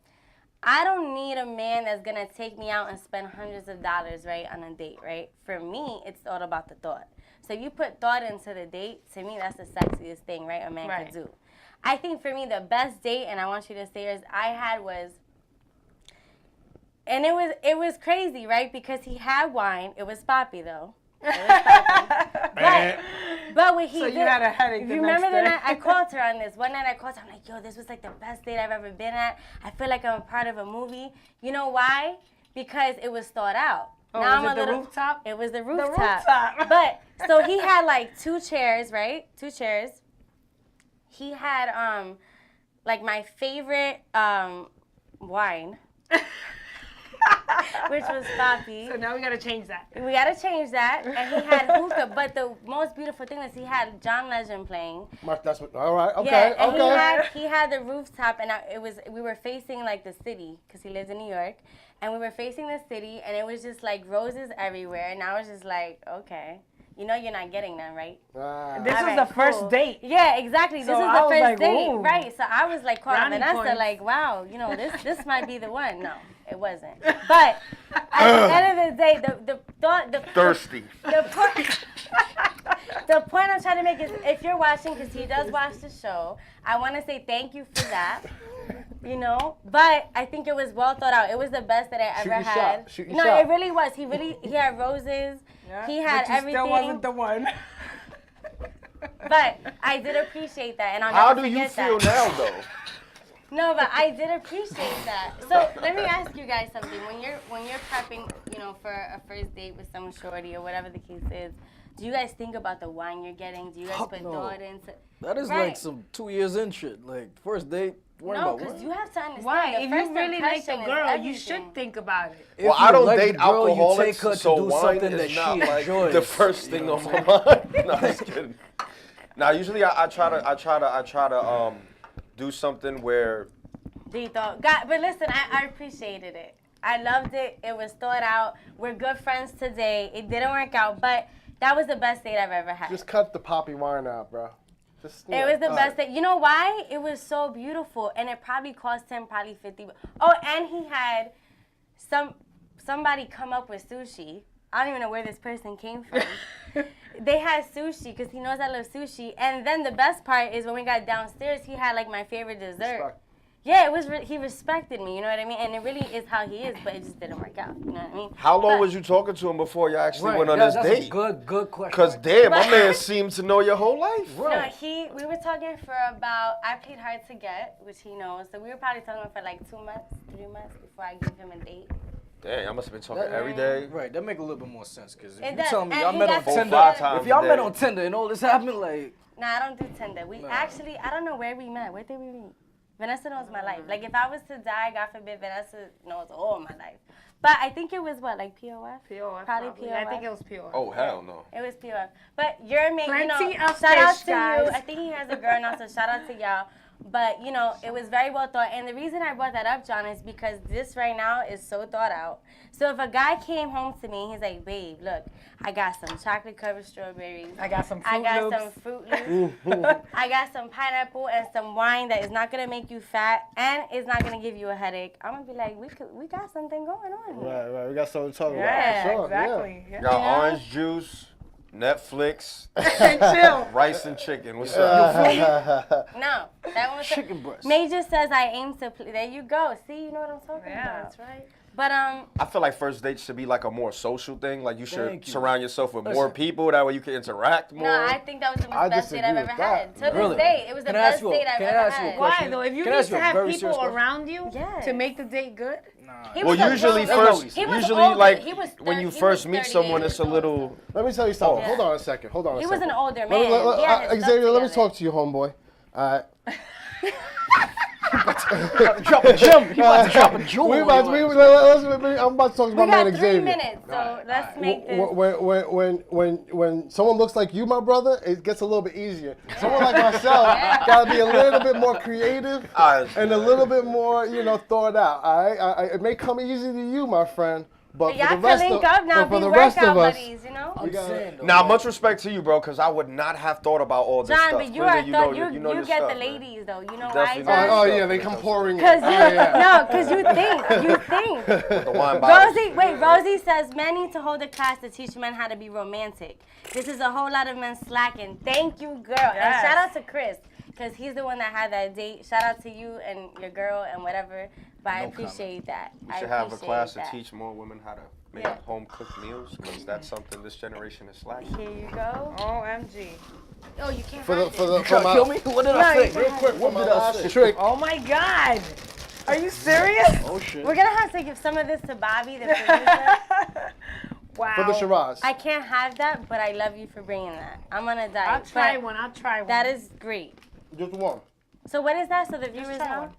Speaker 2: I don't need a man that's going to take me out and spend hundreds of dollars, right, on a date, right? For me, it's all about the thought. So if you put thought into the date, to me, that's the sexiest thing, right, a man could do. I think for me, the best date, and I want you to say yours, I had was, and it was crazy, right? Because he had wine. It was Poppy, though. It was Poppy. but when he
Speaker 3: So
Speaker 2: did,
Speaker 3: you had a headache the
Speaker 2: you remember
Speaker 3: next
Speaker 2: the
Speaker 3: day.
Speaker 2: night I called her on this? One night I called her. I'm like, yo, this was like the best date I've ever been at. I feel like I'm a part of a movie. You know why? Because it was thought out.
Speaker 3: Oh,
Speaker 2: now
Speaker 3: was
Speaker 2: I'm
Speaker 3: it
Speaker 2: a
Speaker 3: the
Speaker 2: little,
Speaker 3: rooftop?
Speaker 2: It was the
Speaker 3: The
Speaker 2: rooftop.
Speaker 3: rooftop.
Speaker 2: But so he had like 2 chairs, right? 2 chairs. He had like my favorite wine, which was coffee.
Speaker 3: So now we gotta change that.
Speaker 2: We gotta change that. And he had hookah. But the most beautiful thing was he had John Legend playing.
Speaker 6: That's what, all right. Okay.
Speaker 2: Yeah, and
Speaker 6: okay.
Speaker 2: he had the rooftop, and we were facing like the city because he lives in New York, and we were facing the city, and it was just like roses everywhere, and I was just like, okay, you know, you're not getting them, right?
Speaker 3: This
Speaker 2: All
Speaker 3: was
Speaker 2: right,
Speaker 3: the first
Speaker 2: cool.
Speaker 3: date.
Speaker 2: Yeah, exactly.
Speaker 3: So
Speaker 2: This was
Speaker 3: I
Speaker 2: the
Speaker 3: was
Speaker 2: first
Speaker 3: like,
Speaker 2: date,
Speaker 3: ooh.
Speaker 2: right? So I was like calling
Speaker 3: Brownie
Speaker 2: Vanessa,
Speaker 3: points.
Speaker 2: like, wow, you know, this might be the one. No, it wasn't. But at the end of the day, the thought, the
Speaker 5: Thirsty.
Speaker 2: The point I'm trying to make is, if you're watching, because he does watch the show, I want to say thank you for that. You know, but I think it was well thought out. It was the best that I ever had.
Speaker 6: Shoot your
Speaker 2: No,
Speaker 6: shot.
Speaker 2: it really was. He had roses.
Speaker 3: Yeah,
Speaker 2: He had
Speaker 3: but you
Speaker 2: everything.
Speaker 3: still wasn't the one.
Speaker 2: But I did appreciate that, and I'll
Speaker 5: How
Speaker 2: never
Speaker 5: do you
Speaker 2: forget
Speaker 5: feel
Speaker 2: that.
Speaker 5: now, though?
Speaker 2: No, but I did appreciate that. So let me ask you guys something. When you're prepping, you know, for a first date with some shorty or whatever the case is, do you guys think about the wine you're getting? Do you guys
Speaker 13: Fuck
Speaker 2: put
Speaker 13: no.
Speaker 2: thought into?
Speaker 13: That is
Speaker 2: Right.
Speaker 13: like some 2 years in shit. Like, first date, worry
Speaker 2: No,
Speaker 13: about
Speaker 2: because
Speaker 13: what?
Speaker 2: you have to understand.
Speaker 3: Why?
Speaker 2: The
Speaker 3: If
Speaker 2: first
Speaker 3: you really like the
Speaker 2: impression is
Speaker 3: girl, you
Speaker 2: everything.
Speaker 3: should think about it.
Speaker 13: If
Speaker 5: Well, I
Speaker 13: you
Speaker 5: don't
Speaker 13: like
Speaker 5: date
Speaker 13: the girl, you
Speaker 5: alcoholics,
Speaker 13: take her
Speaker 5: so
Speaker 13: to do
Speaker 5: wine
Speaker 13: something
Speaker 5: is
Speaker 13: that
Speaker 5: not
Speaker 13: she
Speaker 5: like
Speaker 13: enjoys.
Speaker 5: the first thing on my mind. No, I'm just kidding. Now, usually I try to do something where.
Speaker 2: But listen, I appreciated it. I loved it. It was thought out. We're good friends today. It didn't work out, but that was the best date I've ever had.
Speaker 6: Just cut the poppy wine out, bro. Just,
Speaker 2: It was the best date. You know why? It was so beautiful, and it probably cost him probably $50. Oh, and he had somebody come up with sushi. I don't even know where this person came from. They had sushi because he knows I love sushi. And then the best part is when we got downstairs, he had like my favorite dessert.
Speaker 6: Respect.
Speaker 2: Yeah, it was. He respected me. You know what I mean? And it really is how he is, but it just didn't work out. You know what I mean?
Speaker 5: How long
Speaker 2: But-
Speaker 5: was you talking to him before you actually
Speaker 13: Right,
Speaker 5: went on
Speaker 13: yeah,
Speaker 5: this
Speaker 13: that's
Speaker 5: date?
Speaker 13: a good question.
Speaker 5: Because damn, my man seems to know your whole life.
Speaker 2: No, we were talking for about, I played hard to get, which he knows. So we were probably talking for like 2 months, 3 months before I gave him a date.
Speaker 5: Damn, I must have been talking
Speaker 13: That-
Speaker 5: every day.
Speaker 13: Right, that make a little bit more sense. Because if
Speaker 2: It
Speaker 13: you
Speaker 2: does,
Speaker 13: tell me
Speaker 2: and
Speaker 13: y'all
Speaker 2: he
Speaker 13: met
Speaker 2: got
Speaker 13: on
Speaker 2: to
Speaker 13: Tinder,
Speaker 5: 4-5 times
Speaker 13: if y'all
Speaker 5: a
Speaker 13: met
Speaker 5: day.
Speaker 13: on Tinder and all this happened, like,
Speaker 2: Nah, I don't do Tinder. We actually, I don't know where we met. Where did we meet? Vanessa knows my life. Like, if I was to die, God forbid, Vanessa knows all my life. But I think it was what, like POF?
Speaker 3: POF.
Speaker 2: Probably
Speaker 3: probably.
Speaker 2: POF.
Speaker 3: I think it was POF.
Speaker 5: Oh, hell no.
Speaker 2: It was POF. But you're amazing. You know,
Speaker 3: Plenty of
Speaker 2: shout out
Speaker 3: fish,
Speaker 2: to you.
Speaker 3: guys.
Speaker 2: I think he has a girl now, so shout out to y'all. But, you know, it was very well thought. And the reason I brought that up, John, is because this right now is so thought out. So if a guy came home to me, he's like, babe, look, I got some chocolate covered strawberries.
Speaker 3: I got some Fruit
Speaker 2: I got
Speaker 3: Loops.
Speaker 2: some Fruit Loops. I got some pineapple and some wine that is not going to make you fat and is not going to give you a headache. I'm going to be like, we got something going on here.
Speaker 6: Right. We got something to talk about.
Speaker 3: Yeah,
Speaker 6: Sure,
Speaker 3: exactly. Yeah.
Speaker 5: Got orange juice, Netflix,
Speaker 3: And chill.
Speaker 5: rice and chicken. What's up?
Speaker 2: No, that one was
Speaker 13: Chicken breast.
Speaker 2: Major says I aim to. There you go. See, you know what I'm talking
Speaker 3: Yeah,
Speaker 2: about.
Speaker 3: that's right.
Speaker 2: But
Speaker 5: I feel like first dates should be like a more social thing. Like you should
Speaker 13: Thank you.
Speaker 5: surround yourself with more people. That way you can interact more.
Speaker 2: no, I think that was the
Speaker 6: I
Speaker 2: best date I've
Speaker 6: disagree
Speaker 2: ever
Speaker 6: with that.
Speaker 2: had. To this
Speaker 13: Really?
Speaker 2: day, it was the
Speaker 13: Can I ask
Speaker 2: best
Speaker 13: you a-
Speaker 2: date I've
Speaker 13: can I
Speaker 2: ever
Speaker 13: ask you a
Speaker 2: had.
Speaker 13: question?
Speaker 3: Why though? If you
Speaker 13: Can I
Speaker 3: need
Speaker 13: ask you
Speaker 3: to
Speaker 13: a
Speaker 3: have
Speaker 13: very
Speaker 3: people
Speaker 13: serious question?
Speaker 3: around you
Speaker 2: Yes.
Speaker 3: to make the date good,
Speaker 2: He
Speaker 5: Well,
Speaker 2: was a
Speaker 5: usually
Speaker 2: grown-
Speaker 5: first,
Speaker 2: he was
Speaker 5: usually
Speaker 2: older.
Speaker 5: like
Speaker 2: He was
Speaker 5: when you
Speaker 2: 30
Speaker 5: first
Speaker 2: he
Speaker 5: meet
Speaker 2: was
Speaker 5: someone,
Speaker 2: 38
Speaker 5: it's a
Speaker 2: years
Speaker 5: little.
Speaker 2: old.
Speaker 6: Let me tell you something.
Speaker 2: Yeah.
Speaker 6: Hold on a second.
Speaker 2: He was an older
Speaker 6: Let
Speaker 2: man.
Speaker 6: me- let-
Speaker 2: He had his
Speaker 6: Xavier,
Speaker 2: stuff
Speaker 6: let me
Speaker 2: together.
Speaker 6: talk to you, homeboy. All right.
Speaker 13: Drop a gem. You about to drop a jewel.
Speaker 6: I'm about to talk to my
Speaker 2: We
Speaker 6: man
Speaker 2: got 3
Speaker 6: Xavier.
Speaker 2: minutes, so let's make this.
Speaker 6: When someone looks like you, my brother, it gets a little bit easier. Someone like myself gotta be a little bit more creative and a little bit more, thought out. All right, it may come easy to you, my friend, but
Speaker 2: Y'all
Speaker 6: for the
Speaker 2: can
Speaker 6: rest
Speaker 2: link
Speaker 6: of,
Speaker 2: up now,
Speaker 6: but for
Speaker 2: be
Speaker 6: the rest
Speaker 2: workout
Speaker 6: of us,
Speaker 2: buddies, you know?
Speaker 13: I'm saying, though,
Speaker 5: Now,
Speaker 13: like,
Speaker 5: much respect to you, bro, because I would not have thought about all this
Speaker 2: John,
Speaker 5: stuff.
Speaker 2: but you
Speaker 5: Clearly,
Speaker 2: are
Speaker 5: you know
Speaker 2: you
Speaker 5: your
Speaker 2: get
Speaker 5: stuff,
Speaker 2: the
Speaker 5: man.
Speaker 2: ladies though. You know
Speaker 5: Definitely
Speaker 2: why,
Speaker 5: know
Speaker 2: John?
Speaker 5: your stuff,
Speaker 6: they
Speaker 5: man.
Speaker 6: come pouring in.
Speaker 2: Cause you
Speaker 6: Yeah.
Speaker 2: no, cause you think.
Speaker 5: The wine bottles.
Speaker 2: Rosie says men need to hold a class to teach men how to be romantic. This is a whole lot of men slacking. Thank you, girl, and
Speaker 3: Yes.
Speaker 2: shout out to Chris, cause he's the one that had that date. Shout out to you and your girl and whatever. But I appreciate that.
Speaker 5: We
Speaker 2: I
Speaker 5: should have a
Speaker 2: appreciate
Speaker 5: class
Speaker 2: that.
Speaker 5: to teach more women how to make
Speaker 2: Yeah.
Speaker 5: home cooked meals, because that's something this generation is lacking.
Speaker 2: Here you go.
Speaker 3: OMG.
Speaker 2: Oh, you can't.
Speaker 6: For
Speaker 2: hide
Speaker 6: the
Speaker 2: it.
Speaker 6: for my,
Speaker 13: kill me? What did I say?
Speaker 6: real quick, for my last trick.
Speaker 3: Oh my God. Are you serious?
Speaker 13: Oh shit.
Speaker 2: We're gonna have to give some of this to Bobby, the producer.
Speaker 3: Wow.
Speaker 6: For the Shiraz.
Speaker 2: I can't have that, but I love you for bringing that. I'm on a diet.
Speaker 3: I'll try
Speaker 2: but
Speaker 3: one. I'll try one.
Speaker 2: That is great.
Speaker 6: Just one.
Speaker 2: So what is that? So the viewers
Speaker 3: try
Speaker 2: know.
Speaker 3: one.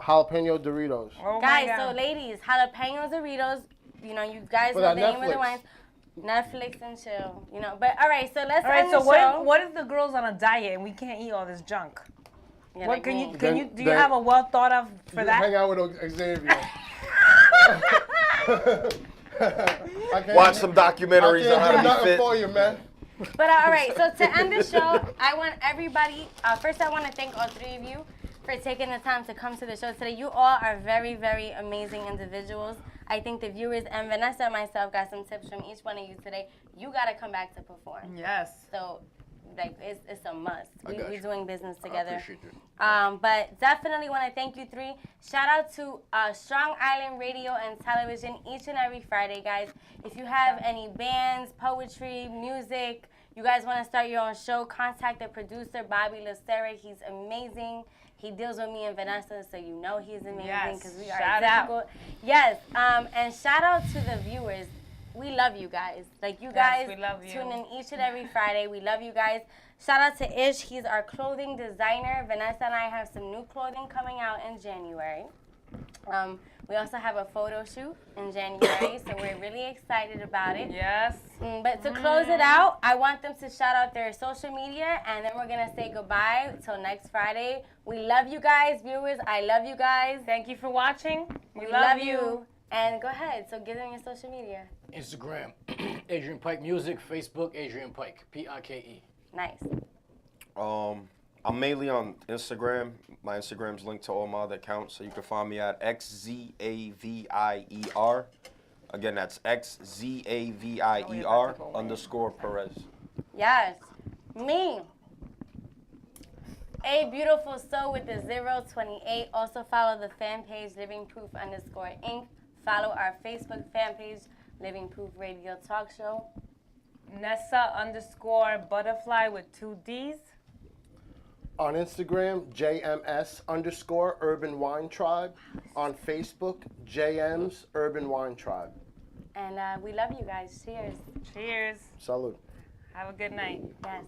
Speaker 6: Jalapeno Doritos.
Speaker 3: Oh my
Speaker 2: Guys,
Speaker 3: God.
Speaker 2: so ladies, jalapeno Doritos. You know, you guys
Speaker 6: For
Speaker 2: know
Speaker 6: that
Speaker 2: the name of the
Speaker 6: Netflix.
Speaker 2: wines. Netflix and chill. You know, but all right. So let's
Speaker 3: All right.
Speaker 2: end
Speaker 3: So
Speaker 2: the show.
Speaker 3: what if the girl's on a diet and we can't eat all this junk?
Speaker 2: Yeah,
Speaker 3: What
Speaker 2: like
Speaker 3: can
Speaker 2: me.
Speaker 3: you
Speaker 6: Then-
Speaker 3: do? You
Speaker 6: then-
Speaker 3: have a well thought of for
Speaker 6: You
Speaker 3: that?
Speaker 6: hang out with Xavier. I can't-
Speaker 5: Watch some
Speaker 6: I
Speaker 5: documentaries on
Speaker 6: can't
Speaker 5: how
Speaker 6: do
Speaker 5: to be
Speaker 6: nothing
Speaker 5: fit.
Speaker 6: for you, man.
Speaker 2: But all right, so to end the show, I want everybody, first I want to thank all three of you for taking the time to come to the show today. You all are very, very amazing individuals. I think the viewers and Vanessa and myself got some tips from each one of you today. You got to come back to perform.
Speaker 3: Yes.
Speaker 2: So, like, it's a must. We're
Speaker 13: you.
Speaker 2: doing business together.
Speaker 13: appreciate you.
Speaker 2: But definitely want to thank you three. Shout out to Strong Island Radio and Television each and every Friday, guys. If you have any bands, poetry, music, you guys want to start your own show, contact the producer, Bobby Lucera. He's amazing. He deals with me and Vanessa, so you know he's amazing
Speaker 3: Yes.
Speaker 2: because we are
Speaker 3: Shout out.
Speaker 2: difficult. Yes, and shout out to the viewers. We love you guys. Like, you guys
Speaker 3: we love you.
Speaker 2: tune in each and every Friday. We love you guys. Shout out to Ish. He's our clothing designer. Vanessa and I have some new clothing coming out in January. We also have a photo shoot in January, so we're really excited about it.
Speaker 3: Yes.
Speaker 2: But to close it out, I want them to shout out their social media, and then we're going to say goodbye till next Friday. We love you guys, viewers. I love you guys.
Speaker 3: Thank you for watching.
Speaker 2: We love you. And go ahead. So give them your social media.
Speaker 4: Instagram, Adrian Pike Music. Facebook, Adrian Pike, Pike.
Speaker 2: Nice.
Speaker 5: I'm mainly on Instagram. My Instagram's linked to all my other accounts, so you can find me at XZAVIER. Again, that's XZAVIER_Perez.
Speaker 2: Yes. Me. A Beautiful Soul with the 028. Also follow the fan page, Living Proof _Inc. Follow our Facebook fan page, Living Proof Radio Talk Show.
Speaker 3: Nessa_Butterfly with 2 D's.
Speaker 6: On Instagram, JMS_Urban Wine Tribe. On Facebook, JM's Urban Wine Tribe.
Speaker 2: And we love you guys. Cheers.
Speaker 3: Cheers.
Speaker 6: Salud.
Speaker 3: Have a good night.
Speaker 2: Yes.